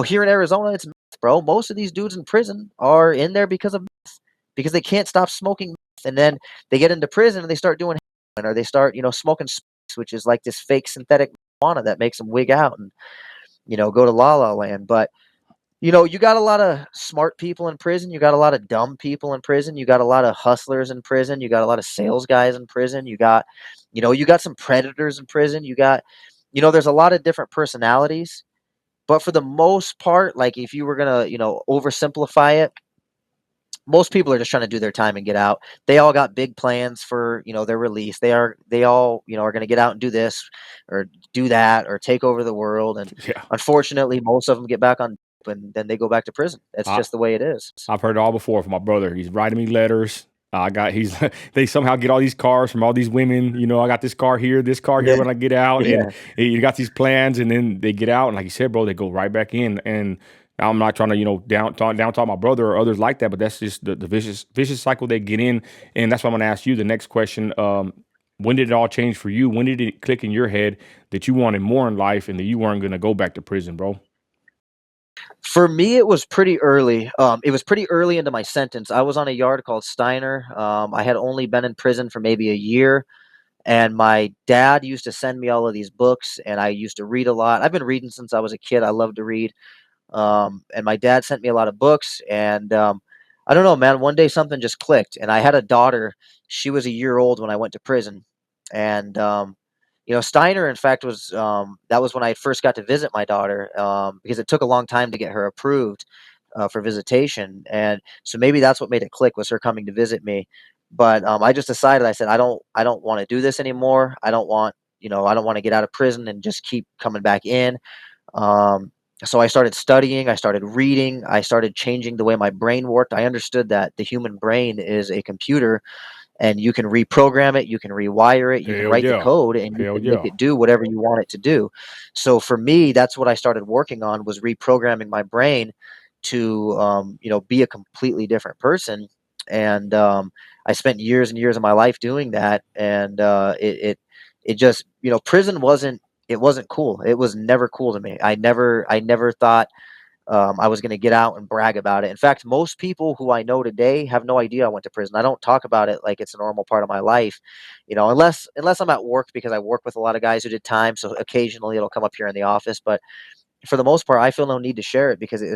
Here in Arizona, it's meth, bro. Most of these dudes in prison are in there because of meth, because they can't stop smoking meth, and then they get into prison and they start doing heroin, or they start, smoking spice, which is like this fake synthetic marijuana that makes them wig out and go to la la land. But you got a lot of smart people in prison. You got a lot of dumb people in prison. You got a lot of hustlers in prison. You got a lot of sales guys in prison. You got some predators in prison. There's a lot of different personalities. But for the most part, like if you were gonna, oversimplify it, most people are just trying to do their time and get out. They all got big plans for, their release. They all, are going to get out and do this or do that or take over the world. And Yeah. unfortunately, most of them get back on and then they go back to prison. That's I, just the way it is. I've heard it all before from my brother. He's writing me letters. I got he's they somehow get all these cars from all these women. I got this car here Yeah, when I get out, and yeah. you got these plans, and then they get out, and like you said, bro, they go right back in. And I'm not trying to down talk my brother or others like that, but that's just the vicious cycle they get in, and that's why I'm gonna ask you the next question. When did it all change for you? When did it click in your head that you wanted more in life and that you weren't gonna go back to prison, bro? For me, it was pretty early. It was pretty early into my sentence. I was on a yard called Steiner. I had only been in prison for maybe a year. And my dad used to send me all of these books, and I used to read a lot. I've been reading since I was a kid. I love to read. And my dad sent me a lot of books, and I don't know, man. One day something just clicked, and I had a daughter. She was a year old when I went to prison, and Steiner, in fact, was that was when I first got to visit my daughter, because it took a long time to get her approved for visitation, and so maybe that's what made it click was her coming to visit me. But I just decided. I said, I don't want to do this anymore. I don't want to get out of prison and just keep coming back in. Um, so I started studying, I started reading, I started changing the way my brain worked. I understood that the human brain is a computer and you can reprogram it, you can rewire it, you can Hell write the yeah, code and you hell can make yeah. it do whatever you want it to do. So for me, that's what I started working on was reprogramming my brain to be a completely different person. And I spent years and years of my life doing that. And it just prison wasn't cool. It was never cool to me. I never thought I was going to get out and brag about it. In fact, most people who I know today have no idea I went to prison. I don't talk about it like it's a normal part of my life, unless I'm at work because I work with a lot of guys who did time. So occasionally it'll come up here in the office, but for the most part, I feel no need to share it because it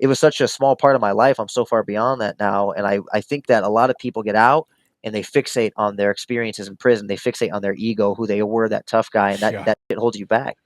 was such a small part of my life. I'm so far beyond that now, and I think that a lot of people get out and they fixate on their experiences in prison. They fixate on their ego, who they were, that tough guy, and that Yeah. that shit holds you back.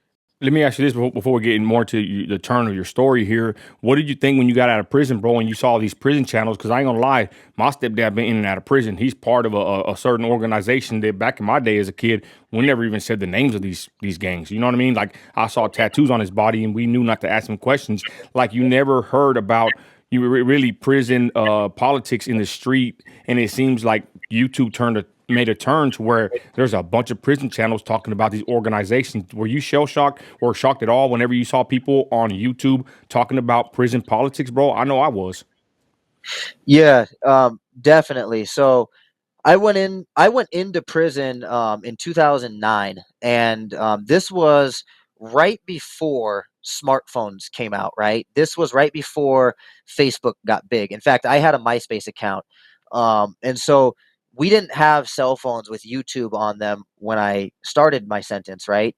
Let me ask you this before we get more to the turn of your story here. What did you think when you got out of prison, bro, and you saw these prison channels? Because I ain't gonna lie, my stepdad been in and out of prison. He's part of a certain organization that back in my day as a kid, we never even said the names of these gangs. You know what I mean? Like I saw tattoos on his body, and we knew not to ask him questions. Like you never heard about really prison politics in the street, and it seems like YouTube turned a made a turn to where there's a bunch of prison channels talking about these organizations. Were you shell shocked or shocked at all whenever you saw people on YouTube talking about prison politics, bro? I know I was. Yeah, definitely. So I went into prison in 2009, and this was right before smartphones came out. Right, this was right before Facebook got big. In fact, I had a MySpace account, and so we didn't have cell phones with YouTube on them when I started my sentence. Right,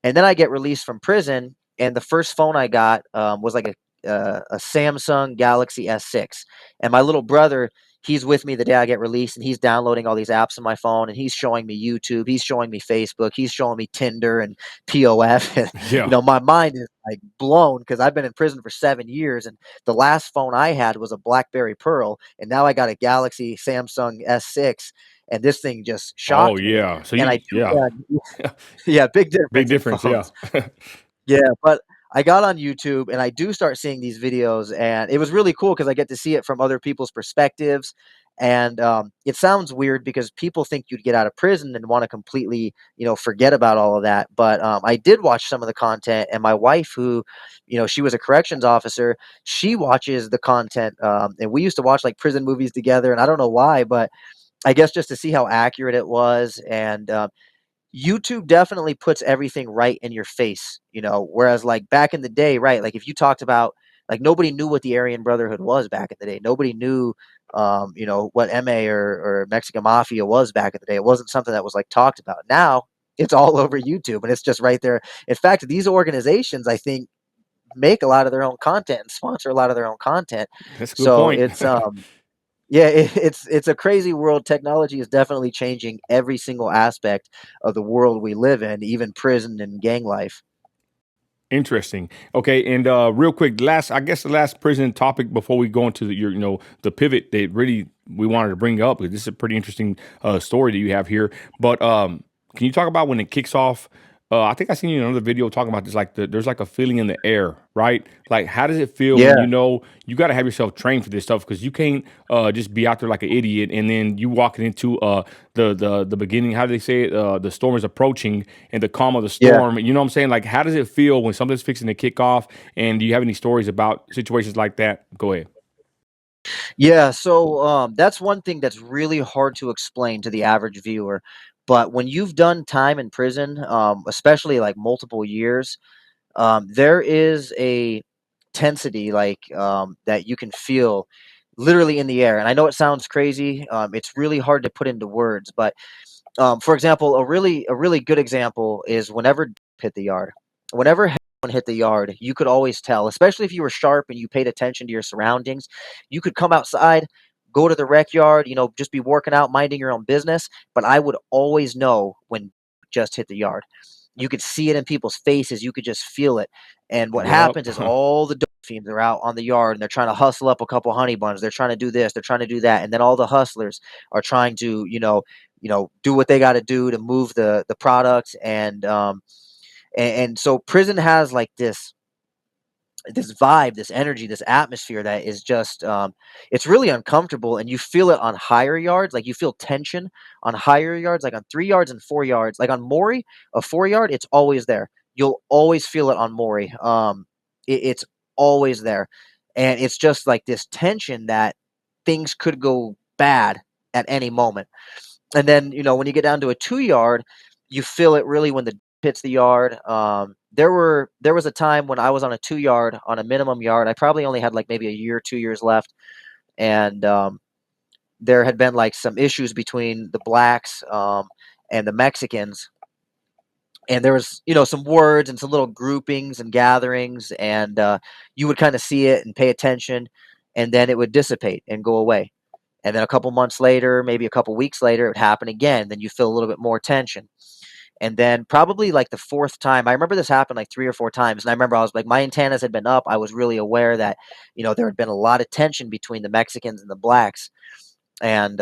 and then I get released from prison, and the first phone I got was like a Samsung Galaxy S6. And my little brother, he's with me the day I get released, and he's downloading all these apps on my phone, and he's showing me YouTube, he's showing me Facebook, he's showing me Tinder and POF. And Yeah. my mind is like blown because I've been in prison for 7 years, and the last phone I had was a BlackBerry Pearl, and now I got a Galaxy Samsung S6, and this thing just Oh shocked me. yeah. So And I you do, yeah. yeah, yeah, big Big difference in difference, yeah. phones. Yeah, but I got on YouTube and I do start seeing these videos, and it was really cool because I get to see it from other people's perspectives. And it sounds weird because people think you'd get out of prison and want to completely, forget about all of that. But I did watch some of the content, and my wife, who, she was a corrections officer, she watches the content, and we used to watch like prison movies together. And I don't know why, but I guess just to see how accurate it was. And YouTube definitely puts everything right in your face, whereas like back in the day, right? Like if you talked about, like, nobody knew what the Aryan Brotherhood was back in the day. Nobody knew what MA or Mexican Mafia was back in the day. It wasn't something that was like talked about. Now it's all over YouTube and it's just right there. In fact, these organizations, I think, make a lot of their own content and sponsor a lot of their own content. That's a good So point. it's yeah, it's a crazy world. Technology is definitely changing every single aspect of the world we live in, even prison and gang life. Interesting. Okay, and real quick, I guess the last prison topic before we go into the pivot that really we wanted to bring up. This is a pretty interesting story that you have here. But can you talk about when it kicks off? I think I seen you in another video talking about this. Like there's like a feeling in the air, right? Like how does it feel when Yeah, you got to have yourself trained for this stuff because you can't just be out there like an idiot and then you walking into the beginning. How do they say it? The storm is approaching and the calm of the yeah. storm. You know what I'm saying? Like how does it feel when something's fixing to kick off? And do you have any stories about situations like that? Go ahead. Yeah, so that's one thing that's really hard to explain to the average viewer. But when you've done time in prison, especially like multiple years, there is a tensity that you can feel literally in the air. And I know it sounds crazy. It's really hard to put into words, but for example, a really good example is whenever hit the yard. Whenever heroin hit the yard, you could always tell, especially if you were sharp and you paid attention to your surroundings. You could come outside, go to the rec yard, just be working out, minding your own business. But I would always know when just hit the yard. You could see it in people's faces. You could just feel it. And what Yep. happens is all the dope fiends are out on the yard and they're trying to hustle up a couple honey buns. They're trying to do this. They're trying to do that. And then all the hustlers are trying to, do what they got to do to move the product. And so prison has like this vibe, this energy, this atmosphere that is just it's really uncomfortable, and you feel it on higher yards. Like you feel tension on higher yards, like on 3 yards and 4 yards. Like on Maury, a 4 yard, it's always there. You'll always feel it on Maury. It's always there, and it's just like this tension that things could go bad at any moment. And then, when you get down to a 2 yard, you feel it really when the hits the yard. There was a time when I was on a 2 yard on a minimum yard. I probably only had like maybe a year, 2 years left, and there had been like some issues between the blacks and the Mexicans, and there was some words and some little groupings and gatherings, and you would kind of see it and pay attention, and then it would dissipate and go away. And then a couple months later, maybe a couple weeks later, it would happen again. Then you feel a little bit more tension. And then probably like the fourth time, I remember this happened like 3 or 4 times. And I remember I was like, my antennas had been up. I was really aware that, there had been a lot of tension between the Mexicans and the blacks. And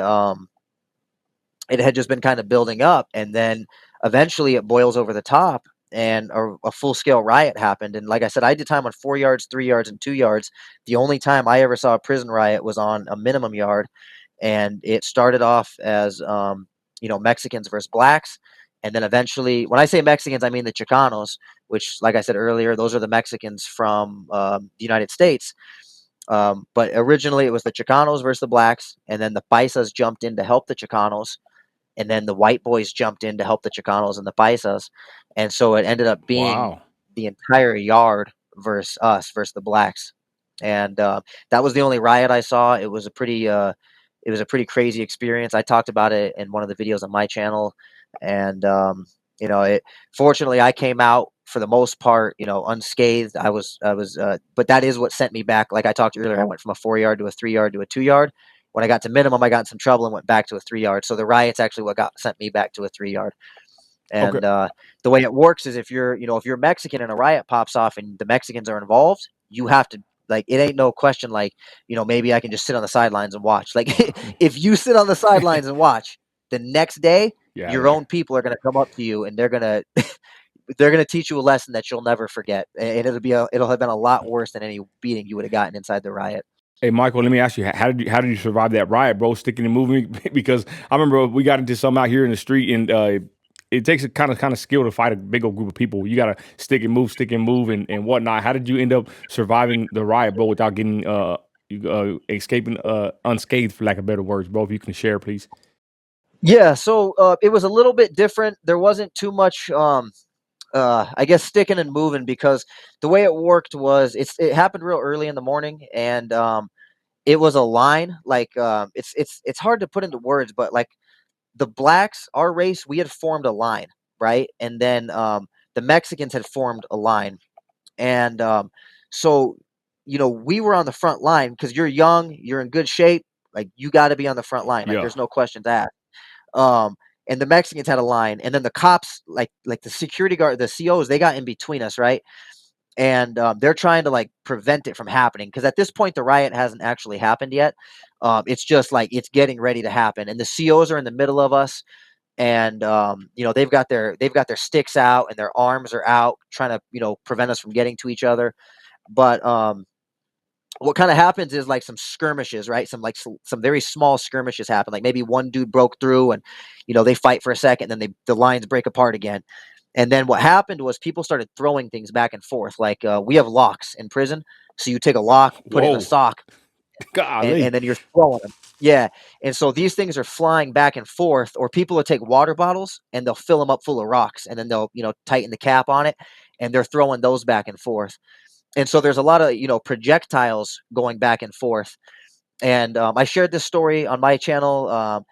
it had just been kind of building up. And then eventually it boils over the top and a full scale riot happened. And like I said, I did time on 4 yards, 3 yards, and 2 yards. The only time I ever saw a prison riot was on a minimum yard, and it started off as Mexicans versus blacks. And then eventually, when I say Mexicans, I mean the Chicanos, which, like I said earlier, those are the Mexicans from the United States. But originally it was the Chicanos versus the blacks, and then the Paisas jumped in to help the Chicanos, and then the white boys jumped in to help the Chicanos and the Paisas. And so it ended up being Wow. the entire yard versus us versus the blacks. And that was the only riot I saw. It was a pretty crazy experience. I talked about it in one of the videos on my channel, and it. Fortunately, I came out for the most part, unscathed. But that is what sent me back. Like I talked earlier, I went from a 4 yard to a 3 yard to a 2 yard. When I got to minimum, I got in some trouble and went back to a 3 yard. So the riots actually what got sent me back to a 3 yard. Okay. And the way it works is if you're Mexican and a riot pops off and the Mexicans are involved, you have to, like, it ain't no question, like, maybe I can just sit on the sidelines and watch. Like, if you sit on the sidelines and watch, the next day Yeah. your own people are going to come up to you and they're going to they're going to teach you a lesson that you'll never forget, and it'll have been a lot worse than any beating you would have gotten inside the riot. Hey Michael, let me ask you, how did you survive that riot, bro? Sticking and moving, because I remember we got into some out here in the street, and it takes a kind of skill to fight a big old group of people. You gotta stick and move, and whatnot. How did you end up surviving the riot, bro, without getting escaping unscathed, for lack of better words, bro? If you can share, please. Yeah, so it was a little bit different. There wasn't too much I guess sticking and moving, because the way it worked was it happened real early in the morning, and it was a line, like it's hard to put into words, but like the blacks, our race, we had formed a line, right? And then the Mexicans had formed a line, and so we were on the front line because you're young, you're in good shape, like you got to be on the front line, like Yeah. there's no questions asked. Um, and the Mexicans had a line, and then the cops, like the security guard, the COs, they got in between us, right? And they're trying to like prevent it from happening, because at this point the riot hasn't actually happened yet. It's just like it's getting ready to happen, and the COs are in the middle of us, and they've got their sticks out and their arms are out, trying to prevent us from getting to each other. But what kind of happens is like some skirmishes, right? Some very small skirmishes happen. Like maybe one dude broke through, and they fight for a second, then the lines break apart again. And then what happened was people started throwing things back and forth. Like we have locks in prison, so you take a lock, put it in a Whoa. sock, and Golly. then you're throwing them. Yeah, and so these things are flying back and forth, or people will take water bottles and they'll fill them up full of rocks, and then they'll tighten the cap on it, and they're throwing those back and forth. And so there's a lot of projectiles going back and forth. And I shared this story on my channel.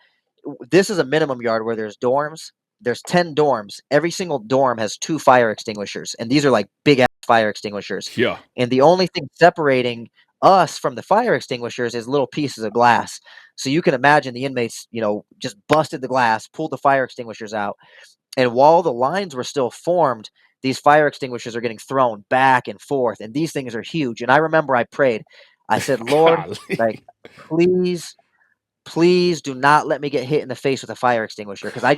This is a minimum yard where there's dorms. There's 10 dorms. Every single dorm has 2 fire extinguishers, and these are like big ass fire extinguishers. Yeah. And the only thing separating us from the fire extinguishers is little pieces of glass. So you can imagine the inmates, just busted the glass, pulled the fire extinguishers out, and while the lines were still formed, these fire extinguishers are getting thrown back and forth, and these things are huge. And I remember I prayed. I said, Lord, like, Golly. please, please do not let me get hit in the face with a fire extinguisher. Because I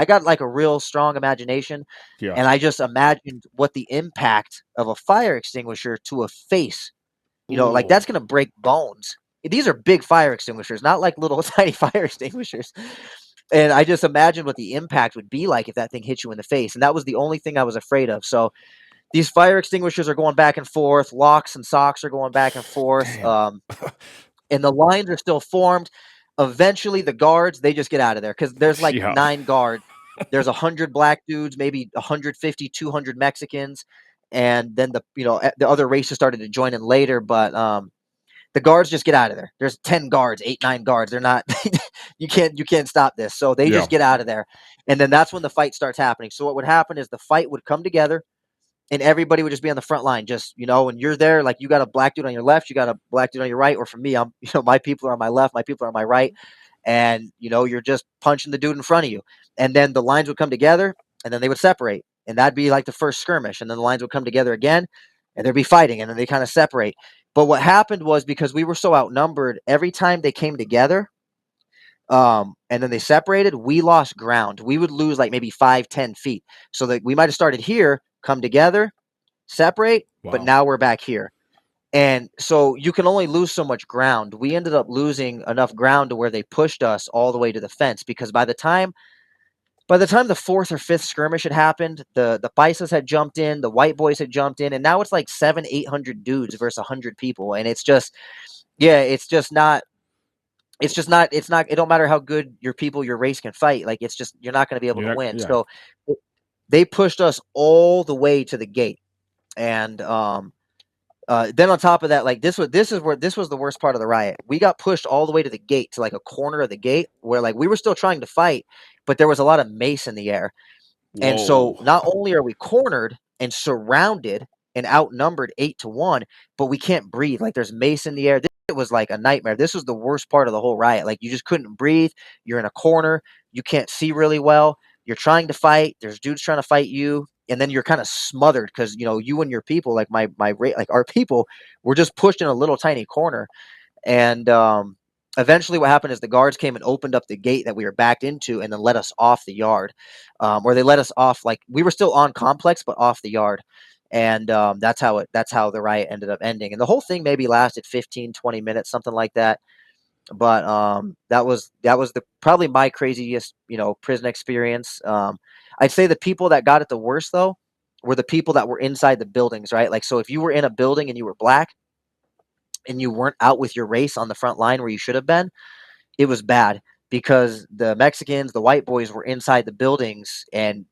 got like a real strong imagination, Yeah. and I just imagined what the impact of a fire extinguisher to a face, like Ooh. that's going to break bones. These are big fire extinguishers, not like little tiny fire extinguishers. And I just imagined what the impact would be like if that thing hit you in the face. And that was the only thing I was afraid of. So these fire extinguishers are going back and forth. Locks and socks are going back and forth. Damn. And the lines are still formed. Eventually, the guards, they just get out of there, because there's like Yeah. 9 guards. There's 100 black dudes, maybe 150, 200 Mexicans. And then the other races started to join in later. But the guards just get out of there. There's 10 guards, 8, 9 guards. They're not you can't stop this. So they Yeah. just get out of there. And then that's when the fight starts happening. So what would happen is the fight would come together, and everybody would just be on the front line, just, and you're there, like you got a black dude on your left, you got a black dude on your right, or for me, I'm, my people are on my left, my people are on my right, and you're just punching the dude in front of you. And then the lines would come together, and then they would separate. And that'd be like the first skirmish, and then the lines would come together again, and there'd be fighting, and then they kind of separate. But what happened was, because we were so outnumbered, every time they came together, and then they separated, we lost ground. We would lose like maybe 5, 10 feet. So that we might have started here, come together, separate, but Wow. now we're back here. And so you can only lose so much ground. We ended up losing enough ground to where they pushed us all the way to the fence, because by the time the fourth or fifth skirmish had happened, the Bisons had jumped in, the white boys had jumped in, and now it's like 700-800 dudes versus 100 people, and it's just, yeah, it's not. It don't matter how good your people, your race can fight. Like, it's just, you're not going to be able You're to not, win. yeah. So they pushed us all the way to the gate, and then on top of that, like, this was the worst part of the riot. We got pushed all the way to the gate, to like a corner of the gate, where like we were still trying to fight, but there was a lot of mace in the air. And so Whoa. not only are we cornered and surrounded and outnumbered 8-1, but we can't breathe. Like, there's mace in the air. This was like a nightmare. This was the worst part of the whole riot. Like, you just couldn't breathe. You're in a corner. You can't see really well. You're trying to fight. There's dudes trying to fight you. And then you're kind of smothered because, you and your people, like like our people, were just pushed in a little tiny corner. And eventually what happened is the guards came and opened up the gate that we were backed into, and then let us off the yard. Or they let us off, like, we were still on complex but off the yard. And that's how the riot ended up ending. And the whole thing maybe lasted 15-20 minutes, something like that. But that was the probably my craziest, prison experience. I'd say the people that got it the worst, though, were the people that were inside the buildings, right? Like, so if you were in a building and you were black and you weren't out with your race on the front line where you should have been, it was bad, because the Mexicans, the white boys, were inside the buildings, and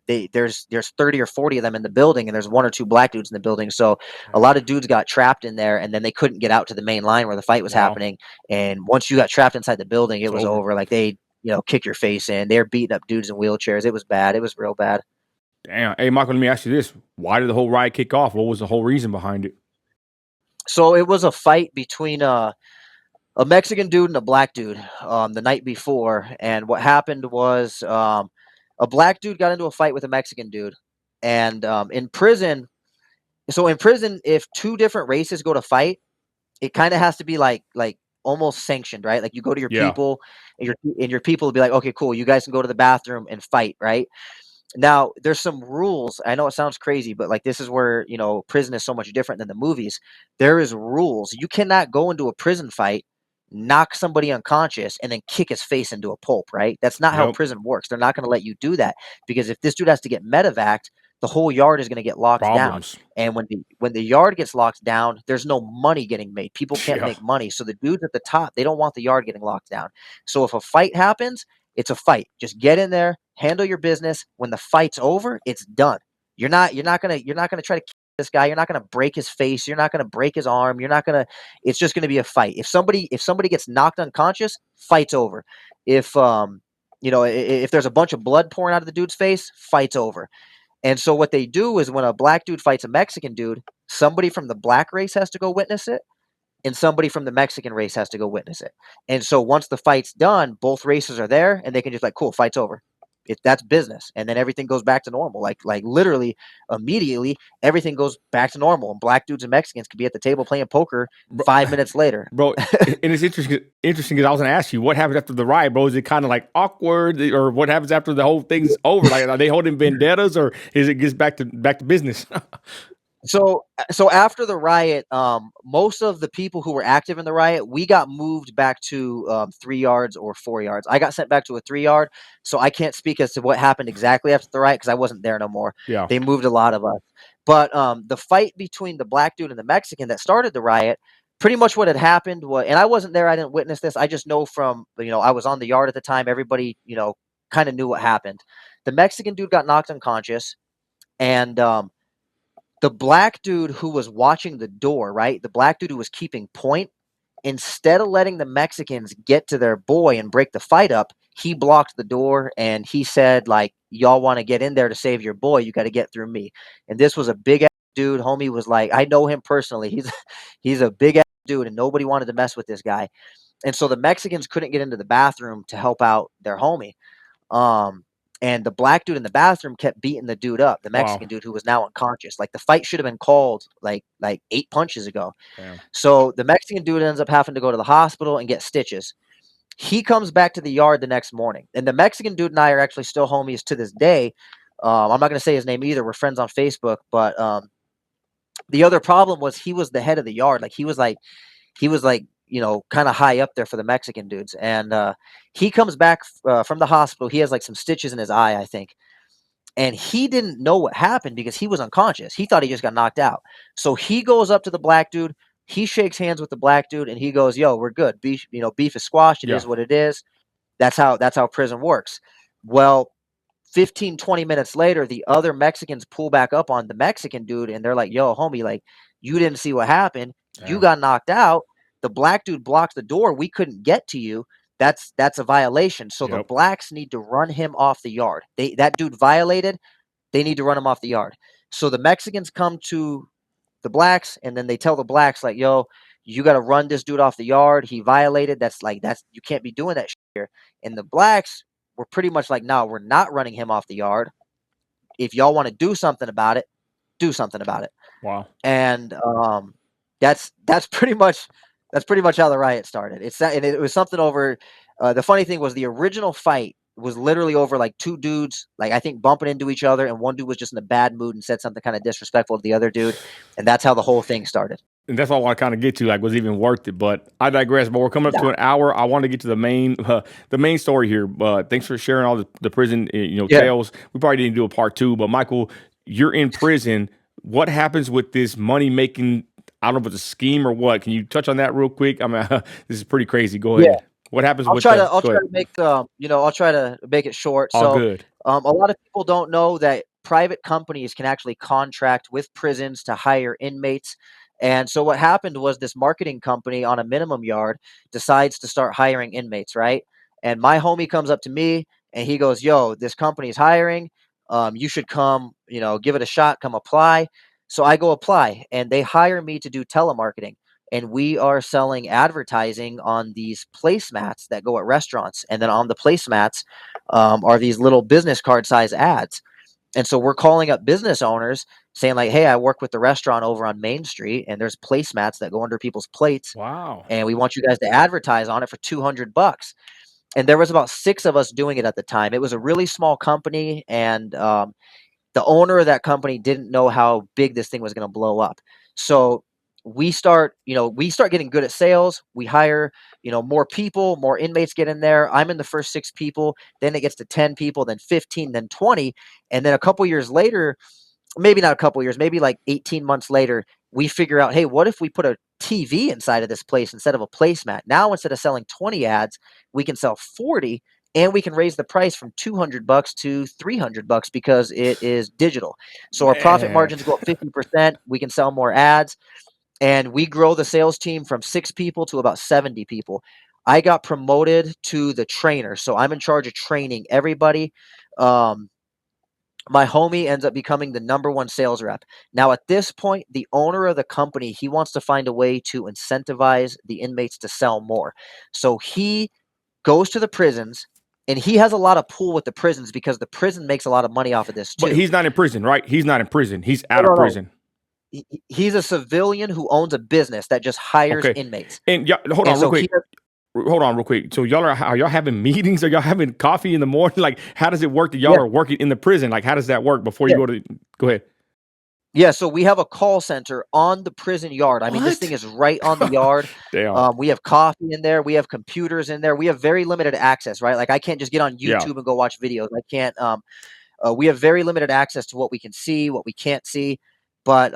there's 30 or 40 of them in the building, and there's one or two black dudes in the building. So a lot of dudes got trapped in there, and then they couldn't get out to the main line where the fight was Wow. happening. And once you got trapped inside the building, It's it was over. over. Like, they kick your face in. They're beating up dudes in wheelchairs. It was bad. It was real bad. Damn. Hey, Michael, let me ask you this. Why did the whole riot kick off? What was the whole reason behind it? So it was a fight between a Mexican dude and a black dude the night before. And what happened was, a black dude got into a fight with a Mexican dude. And in prison, if two different races go to fight, it kind of has to be like almost sanctioned, right? Like, you go to your Yeah. people, and your people will be like, okay, cool, you guys can go to the bathroom and fight, right? Now, there's some rules. I know it sounds crazy, but like, this is where, prison is so much different than the movies. There is rules. You cannot go into a prison fight, knock somebody unconscious, and then kick his face into a pulp, right? That's not how Yep. prison works. They're not going to let you do that, because if this dude has to get medevaced, the whole yard is going to get locked down. Problems. And when the yard gets locked down, there's no money getting made. People can't Yeah. make money. So the dudes at the top, they don't want the yard getting locked down. So if a fight happens, it's a fight. Just get in there, handle your business. When the fight's over, it's done. You're not gonna try to kill this guy. You're not gonna break his face. You're not gonna break his arm. You're not gonna. It's just gonna be a fight. If somebody gets knocked unconscious, fight's over. If there's a bunch of blood pouring out of the dude's face, fight's over. And so what they do is, when a black dude fights a Mexican dude, somebody from the black race has to go witness it, and somebody from the Mexican race has to go witness it. And so once the fight's done, both races are there, and they can just, like, cool, fight's over. That's business, and then everything goes back to normal. Like literally immediately, everything goes back to normal, and black dudes and Mexicans could be at the table playing poker Bro, 5 minutes later. bro, and it's interesting because I was gonna ask you what happens after the riot, bro. Is it kind of like awkward, or what happens after the whole thing's over? Like, are they holding vendettas, or is it gets back to business? So after the riot, most of the people who were active in the riot, we got moved back to 3 yards or 4 yards. I got sent back to a 3 yard, so I can't speak as to what happened exactly after the riot, because I wasn't there no more. Yeah. They moved a lot of us. But the fight between the black dude and the Mexican that started the riot, pretty much what had happened was, and I wasn't there, I didn't witness this. I just know from, I was on the yard at the time. Everybody, kind of knew what happened. The Mexican dude got knocked unconscious, and the black dude who was watching the door, right? The black dude who was keeping point, instead of letting the Mexicans get to their boy and break the fight up, he blocked the door, and he said, like, y'all want to get in there to save your boy, you got to get through me. And this was a big ass dude. Homie was like, I know him personally. He's a big ass dude, and nobody wanted to mess with this guy. And so the Mexicans couldn't get into the bathroom to help out their homie. Um, and the black dude in the bathroom kept beating the dude up, the Wow. Mexican dude who was now unconscious. Like, the fight should have been called like 8 punches ago. Damn. So the Mexican dude ends up having to go to the hospital and get stitches. He comes back to the yard the next morning, and the Mexican dude and I are actually still homies to this day. I'm not going to say his name either. We're friends on Facebook, but The other problem was he was the head of the yard. Like he was like, kind of high up there for the Mexican dudes. And he comes back from the hospital. He has like some stitches in his eye, I think. And he didn't know what happened because he was unconscious. He thought he just got knocked out. So he goes up to the black dude. He shakes hands with the black dude and he goes, "Yo, we're good. Beef, beef is squashed. It Yeah. is what it is." That's how prison works. Well, 15, 20 minutes later, the other Mexicans pull back up on the Mexican dude and they're like, "Yo, homie, like, you didn't see what happened. You Damn. got knocked out. The black dude blocked the door. We couldn't get to you. That's a violation. So the Yep. blacks need to run him off the yard. That dude violated. They need to run him off the yard." So the Mexicans come to the blacks and then they tell the blacks like, "Yo, you got to run this dude off the yard. He violated. That's you can't be doing that shit here." And the blacks were pretty much like, "No, we're not running him off the yard. If y'all want to do something about it, do something about it." Wow. And that's pretty much how the riot started. And it was something over. The funny thing was the original fight was literally over like two dudes, like I think bumping into each other, and one dude was just in a bad mood and said something kind of disrespectful to the other dude, and that's how the whole thing started. And that's all I kind of get to, like, was it even worth it? But I digress. But we're coming up Yeah, to an hour. I want to get to the main story here. Thanks for sharing all the prison, yeah, tales. We probably didn't do a part two, but Michael, you're in prison. What happens with this money making? I don't know if it's a scheme or what. Can you touch on that real quick? I mean, this is pretty crazy. Go yeah. ahead. What happens with the? I'll Go try ahead. to make I'll try to make it short. All So, good. a lot of people don't know that private companies can actually contract with prisons to hire inmates. And so what happened was this marketing company on a minimum yard decides to start hiring inmates, right? And my homie comes up to me and he goes, "Yo, this company's hiring. You should come, give it a shot, come apply." So I go apply and they hire me to do telemarketing, and we are selling advertising on these placemats that go at restaurants. And then on the placemats are these little business card size ads. And so we're calling up business owners saying like, "Hey, I work with the restaurant over on Main Street, and there's placemats that go under people's plates, Wow. and we want you guys to advertise on it for $200." And there was about six of us doing it at the time. It was a really small company, and the owner of that company didn't know how big this thing was going to blow up. So we start getting good at sales. We hire, more people, more inmates get in there. I'm in the first six people. Then it gets to 10 people, then 15, then 20. And then a couple years later, maybe not a couple years, maybe like 18 months later, we figure out, hey, what if we put a TV inside of this place instead of a placemat? Now, instead of selling 20 ads, we can sell 40 and we can raise the price from $200 to $300 because it is digital. So our profit Man. margins go up 50%. We can sell more ads and we grow the sales team from 6 people to about 70 people. I got promoted to the trainer. So I'm in charge of training everybody. Um, my homie ends up becoming the number one sales rep. Now, at this point, the owner of the company, he wants to find a way to incentivize the inmates to sell more. So he goes to the prisons and he has a lot of pull with the prisons because the prison makes a lot of money off of this But too. he's not in prison, right? He's not in prison. He's No, out of no, no. prison. He's a civilian who owns a business that just hires Okay. inmates. And y'all, hold And on real so quick. Hold on real quick. So are y'all having meetings? Are y'all having coffee in the morning? Like, how does it work that y'all yeah, are working in the prison? Like, how does that work before you yeah. go to? Go ahead. Yeah, so we have a call center on the prison yard. I mean, this thing What? is right on the yard. Damn. We have coffee in there. We have computers in there. We have very limited access, right? Like I can't just get on Yeah. YouTube and go watch videos. I can't. We have very limited access to what we can see, what we can't see. But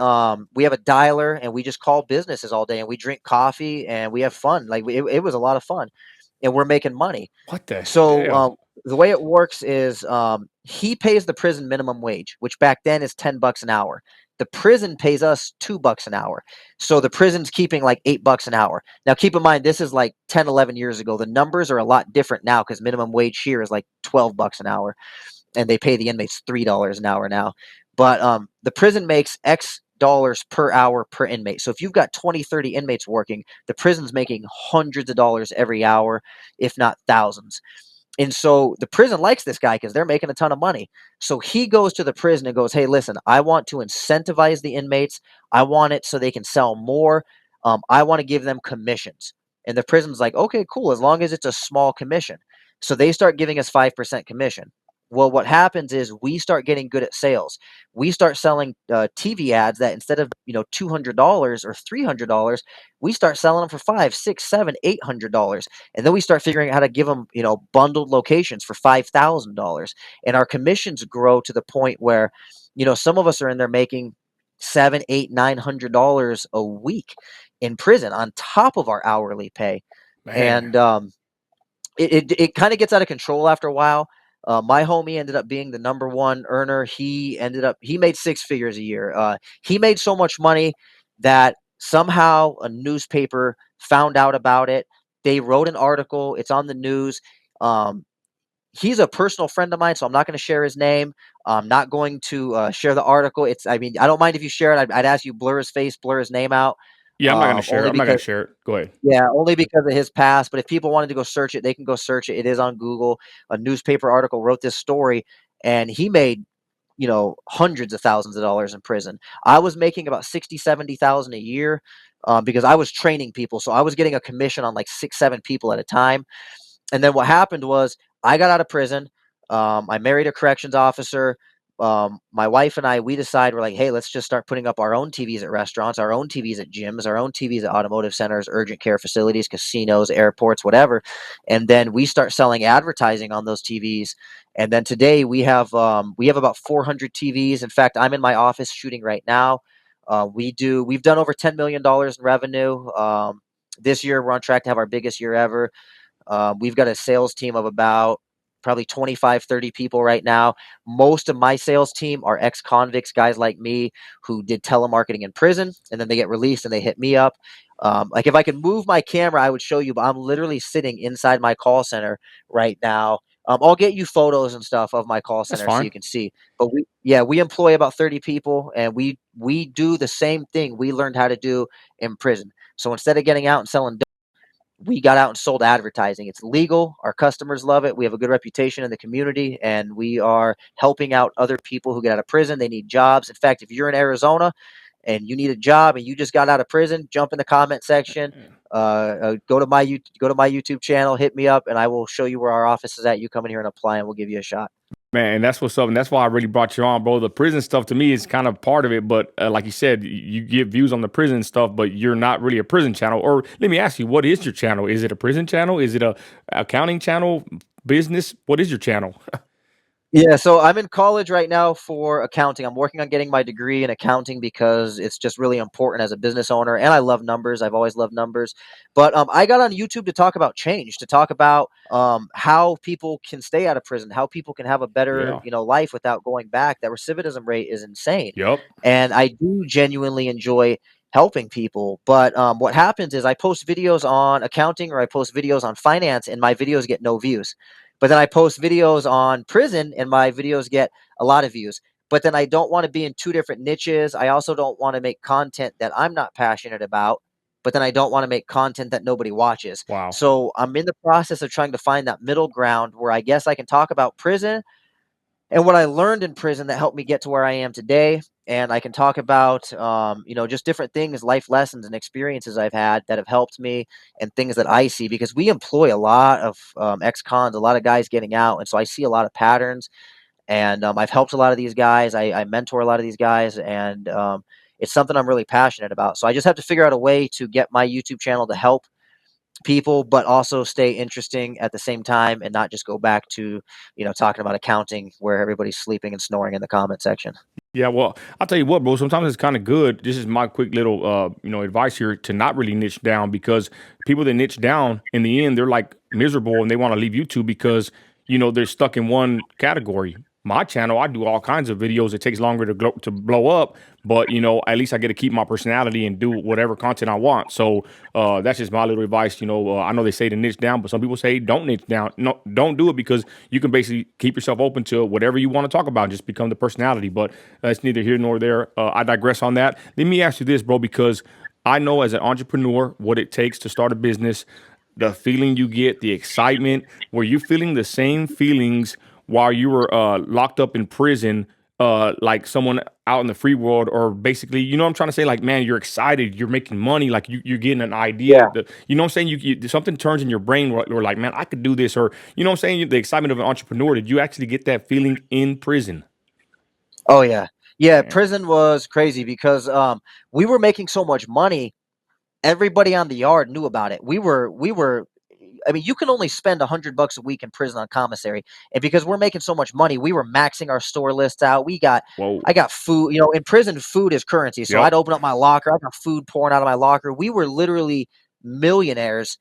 we have a dialer, and we just call businesses all day, and we drink coffee, and we have fun. Like it was a lot of fun, and we're making money. What the So damn? the way it works is he pays the prison minimum wage, which back then is $10 an hour. The prison pays us $2 an hour. So the prison's keeping like $8 an hour. Now keep in mind, this is like 10, 11 years ago. The numbers are a lot different now because minimum wage here is like $12 an hour and they pay the inmates $3 an hour now. But the prison makes X dollars per hour per inmate. So if you've got 20, 30 inmates working, the prison's making hundreds of dollars every hour, if not thousands. And so the prison likes this guy because they're making a ton of money. So he goes to the prison and goes, "Hey, listen, I want to incentivize the inmates. I want it so they can sell more. I want to give them commissions." And the prison's like, "Okay, cool, as long as it's a small commission." So they start giving us 5% commission. Well, what happens is we start getting good at sales. We start selling TV ads that instead of $200 or $300, we start selling them for five, six, seven, $800, and then we start figuring out how to give them bundled locations for $5,000, and our commissions grow to the point where some of us are in there making seven, eight, $900 a week in prison on top of our hourly pay, Man. and it kind of gets out of control after a while. My homie ended up being the number one earner. He made six figures a year. He made so much money that somehow a newspaper found out about it. They wrote an article. It's on the news. Um, he's a personal friend of mine, so I'm not going to share his name. I'm not going to share the article. I mean, I don't mind if you share it. I'd ask you blur his face, blur his name out, Yeah, I'm not gonna share it. only I'm not gonna because share it. Go ahead. yeah, only because of his past, but if people wanted to go search it, they can go search it. It is on Google. A newspaper article wrote this story, and he made, hundreds of thousands of dollars in prison. I was making about 60, 70,000 a year, because I was training people. So I was getting a commission on like six, seven people at a time. And then what happened was I got out of prison. I married a corrections officer. My wife and I, we decided we're like, hey, let's just start putting up our own TVs at restaurants, our own TVs at gyms, our own TVs at automotive centers, urgent care facilities, casinos, airports, whatever. And then we start selling advertising on those TVs. And then today we have about 400 TVs. In fact, I'm in my office shooting right now. We've done over $10 million in revenue. This year we're on track to have our biggest year ever. We've got a sales team of about probably 25, 30 people right now. Most of my sales team are ex-convicts, guys like me who did telemarketing in prison, and then they get released and they hit me up. Like if I could move my camera, I would show you, but I'm literally sitting inside my call center right now. I'll get you photos and stuff of my call That's center so fine. you can see. But we employ about 30 people, and we do the same thing we learned how to do in prison. So instead of getting out and selling, we got out and sold advertising. It's legal. Our customers love it. We have a good reputation in the community, and we are helping out other people who get out of prison. They need jobs. In fact, if you're in Arizona and you need a job and you just got out of prison, jump in the comment section. Go to my YouTube channel, hit me up, and I will show you where our office is at. You come in here and apply, and we'll give you a shot. Man, and that's what's up, and that's why I really brought you on, bro. The prison stuff to me is kind of part of it, but like you said, you get views on the prison stuff, but you're not really a prison channel. Or let me ask you, what is your channel? Is it a prison channel? Is it a accounting channel? Business? What is your channel? Yeah, so I'm in college right now for accounting. I'm working on getting my degree in accounting because it's just really important as a business owner, and I love numbers. I've always loved numbers. But I got on YouTube to talk about change, to talk about how people can stay out of prison, how people can have a better, Yeah. life without going back. That recidivism rate is insane, Yep. and I do genuinely enjoy helping people. But what happens is I post videos on accounting or I post videos on finance, and my videos get no views. But then I post videos on prison and my videos get a lot of views. But then I don't want to be in two different niches. I also don't want to make content that I'm not passionate about, but then I don't want to make content that nobody watches. Wow. So I'm in the process of trying to find that middle ground where I guess I can talk about prison and what I learned in prison that helped me get to where I am today. And I can talk about, just different things, life lessons and experiences I've had that have helped me and things that I see because we employ a lot of ex-cons, a lot of guys getting out. And so I see a lot of patterns and I've helped a lot of these guys. I mentor a lot of these guys and it's something I'm really passionate about. So I just have to figure out a way to get my YouTube channel to help people, but also stay interesting at the same time and not just go back to, talking about accounting where everybody's sleeping and snoring in the comment section. Yeah, well, I'll tell you what, bro. Sometimes it's kind of good. This is my quick little, advice here to not really niche down because people that niche down in the end, they're like miserable and they want to leave YouTube because they're stuck in one category. My channel, I do all kinds of videos. It takes longer to blow up, but at least I get to keep my personality and do whatever content I want. So that's just my little advice. I know they say to niche down, but some people say don't niche down. No, don't do it because you can basically keep yourself open to whatever you want to talk about. Just become the personality. But it's neither here nor there. I digress on that. Let me ask you this, bro, because I know as an entrepreneur what it takes to start a business, the feeling you get, the excitement. Were you feeling the same feelings while you were locked up in prison like someone out in the free world, or basically, you know what I'm trying to say? Like, man, you're excited, you're making money, like you're getting an idea. Yeah. You know what I'm saying? Something turns in your brain where like, man, I could do this, or you know what I'm saying? The excitement of an entrepreneur. Did you actually get that feeling in prison? Oh yeah. Yeah, Man, prison was crazy because we were making so much money. Everybody on the yard knew about it. We were I mean, you can only spend $100 a week in prison on commissary. And because we're making so much money, we were maxing our store lists out. whoa, I got food, in prison food is currency. So yep, I'd open up my locker, I got food pouring out of my locker. We were literally millionaires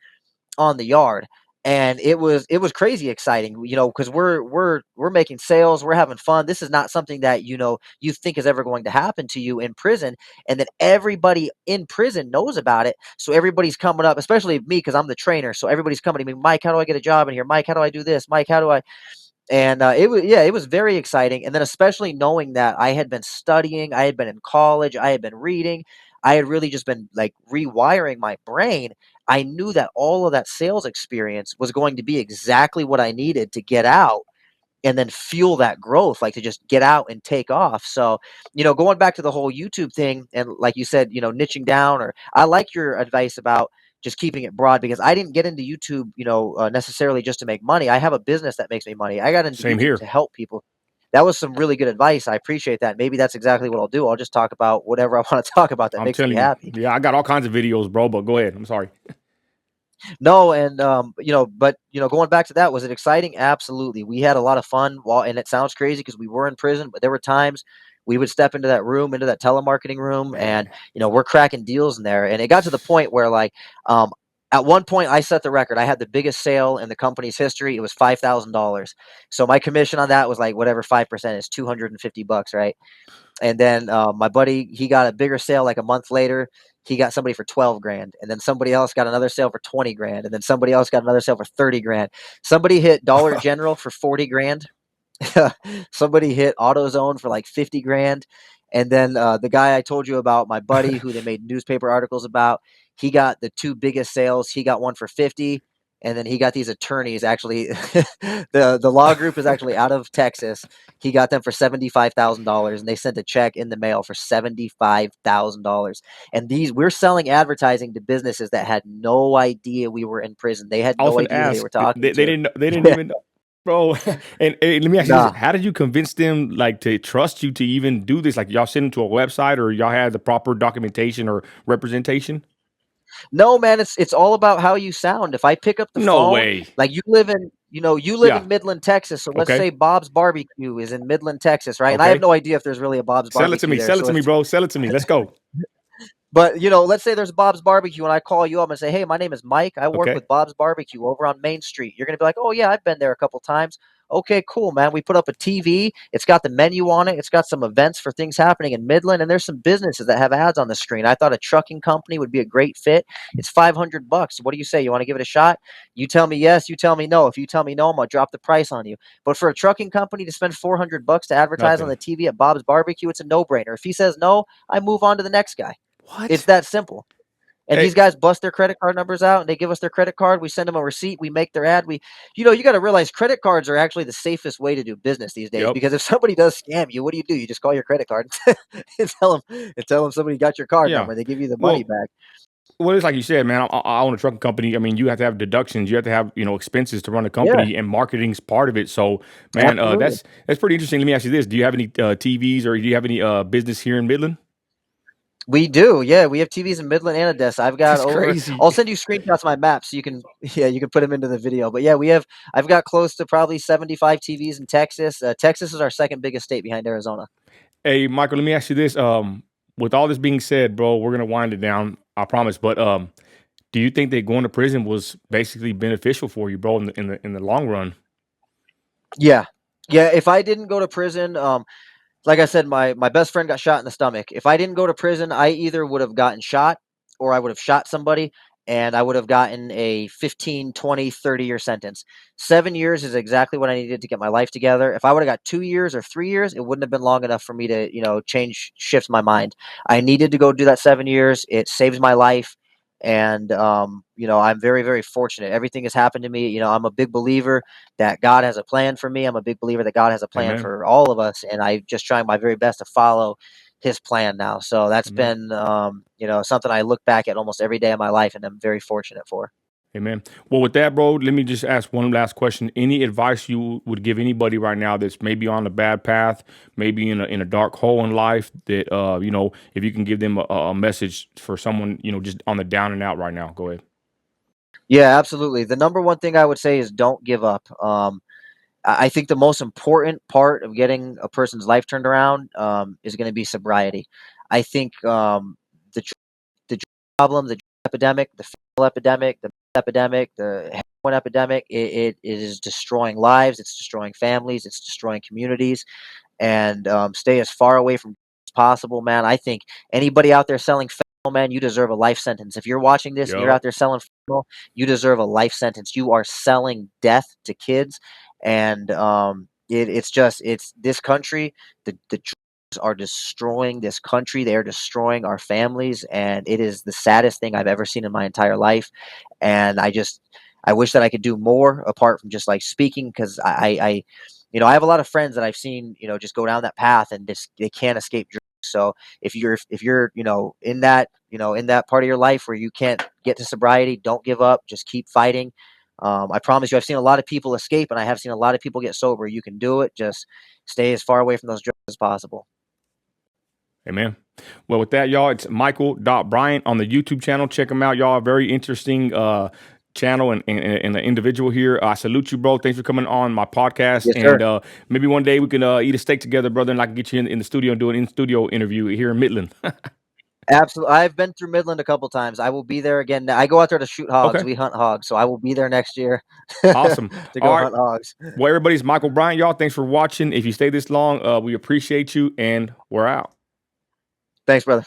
on the yard. And it was crazy exciting, because we're making sales, we're having fun. This is not something that you think is ever going to happen to you in prison, and then everybody in prison knows about it. So everybody's coming up, especially me, because I'm the trainer. So everybody's coming to me, Mike, how do I get a job in here? Mike, how do I do this? Mike, how do I? And it was very exciting. And then especially knowing that I had been studying, I had been in college, I had been reading, I had really just been like rewiring my brain. I knew that all of that sales experience was going to be exactly what I needed to get out and then fuel that growth, like to just get out and take off. So, going back to the whole YouTube thing, and like you said, niching down, or I like your advice about just keeping it broad, because I didn't get into YouTube, necessarily just to make money. I have a business that makes me money. I got into same YouTube here. to help people. That was some really good advice. I appreciate that. Maybe that's exactly what I'll do. I'll just talk about whatever I want to talk about that I'm makes me telling you, happy. yeah, I got all kinds of videos, bro. But go ahead. I'm sorry. No, and but going back to that, was it exciting? Absolutely. We had a lot of fun while, and it sounds crazy because we were in prison, but there were times we would step into that room, into that telemarketing room, and Man, we're cracking deals in there. And it got to the point where, like, at one point I set the record. I had the biggest sale in the company's history. It was $5,000. So my commission on that was like whatever 5% is, $250, right? And then my buddy, he got a bigger sale like a month later. He got somebody for 12 grand. And then somebody else got another sale for 20 grand. And then somebody else got another sale for 30 grand. Somebody hit Dollar General for 40 grand. Somebody hit AutoZone for like 50 grand. And then the guy I told you about, my buddy, who they made newspaper articles about, he got the two biggest sales. He got one for 50. And then he got these attorneys. Actually, the law group is actually out of Texas. He got them for $75,000, and they sent a check in the mail for $75,000. And we're selling advertising to businesses that had no idea we were in prison. They had I was no gonna idea who they ask. were talking They to. didn't. They didn't even know, bro. And let me ask you this: Nah. how did you convince them like to trust you to even do this? Like y'all sent them to a website, or y'all had the proper documentation or representation? No, man, it's all about how you sound. If I pick up the No phone, way. like you live in Yeah. Midland, Texas. So let's Okay. say Bob's Barbecue is in Midland, Texas, right? And I have Okay. no idea if there's really a Bob's Sell it to Barbecue me. there. Sell it So to if me, bro. Sell it to me. Let's go. But let's say there's Bob's Barbecue, and I call you up and say, "Hey, my name is Mike. I work Okay. with Bob's Barbecue over on Main Street." You're gonna be like, "Oh yeah, I've been there a couple times." Okay, cool, man. We put up a TV. It's got the menu on it. It's got some events for things happening in Midland, and there's some businesses that have ads on the screen. I thought a trucking company would be a great fit. It's $500. What do you say? You want to give it a shot? You tell me yes. You tell me no. If you tell me no, I'm gonna drop the price on you. But for a trucking company to spend $400 to advertise on Nothing. the TV at Bob's Barbecue, it's a no-brainer. If he says no, I move on to the next guy. It's What? that simple. And Hey, these guys bust their credit card numbers out and they give us their credit card. We send them a receipt. We make their ad. You got to realize credit cards are actually the safest way to do business these days, yep. because if somebody does scam you, what do? You just call your credit card and tell them somebody got your card Yeah. number. They give you the money Well, back. well, it's like you said, man. I own a trucking company. I mean, you have to have deductions. You have to have expenses to run a Yeah, company, and marketing's part of it. So, man, absolutely. that's pretty interesting. Let me ask you this: do you have any TVs, or do you have any business here in Midland? We do. Yeah, we have TVs in Midland and Odessa. I've got That's over. crazy. I'll send you screenshots of my map so you can. Yeah, you can put them into the video. But yeah, I've got close to probably 75 TVs in Texas. Texas is our second biggest state behind Arizona. Hey, Michael, let me ask you this. With all this being said, bro, we're gonna wind it down. I promise. But do you think that going to prison was basically beneficial for you, bro, in the long run? Yeah. Yeah, if I didn't go to prison, like I said, my best friend got shot in the stomach. If I didn't go to prison, I either would have gotten shot or I would have shot somebody, and I would have gotten a 15, 20, 30-year sentence. 7 years is exactly what I needed to get my life together. If I would have got 2 years or 3 years, it wouldn't have been long enough for me to, shift my mind. I needed to go do that 7 years. It saved my life. And I'm very, very fortunate. Everything has happened to me. I'm a big believer that God has a plan for me. I'm a big believer that God has a plan Amen. for all of us, and I just trying my very best to follow His plan now. So that's Amen. been something I look back at almost every day of my life, and I'm very fortunate for. Amen. Well, with that, bro, let me just ask one last question. Any advice you would give anybody right now that's maybe on a bad path, maybe in a dark hole in life, that if you can give them a message for someone, just on the down and out right now, go ahead. Yeah, absolutely. The number one thing I would say is don't give up. I think the most important part of getting a person's life turned around is going to be sobriety. I think the dr- the drug problem, the drug epidemic, the fentanyl epidemic, the meth epidemic, the heroin epidemic, it is destroying lives. It's destroying families. It's destroying communities. And stay as far away from as possible, man. I think anybody out there selling fentanyl, man, you deserve a life sentence. If you're watching this and you're Yup. out there selling fentanyl, you deserve a life sentence. You are selling death to kids, and it's this country. The drugs are destroying this country. They are destroying our families, and it is the saddest thing I've ever seen in my entire life. And I wish that I could do more apart from just like speaking, because I have a lot of friends that I've seen, just go down that path and just they can't escape drugs. So if you're in that part of your life where you can't get to sobriety, don't give up. Just keep fighting. I promise you, I've seen a lot of people escape, and I have seen a lot of people get sober. You can do it. Just stay as far away from those drugs as possible. Amen. Well, with that, y'all, it's Michael.Bryant on the YouTube channel. Check him out, y'all. Very interesting channel and an individual here. I salute you, bro. Thanks for coming on my podcast. Yes, And sir. maybe one day we can eat a steak together, brother, and I can get you in the studio and do an in-studio interview here in Midland. Absolutely. I've been through Midland a couple times. I will be there again. I go out there to shoot hogs. Okay. We hunt hogs, so I will be there next year Awesome. to All go right. hunt hogs. Well, everybody's Michael Bryant, y'all. Thanks for watching. If you stay this long, we appreciate you, and we're out. Thanks, brother.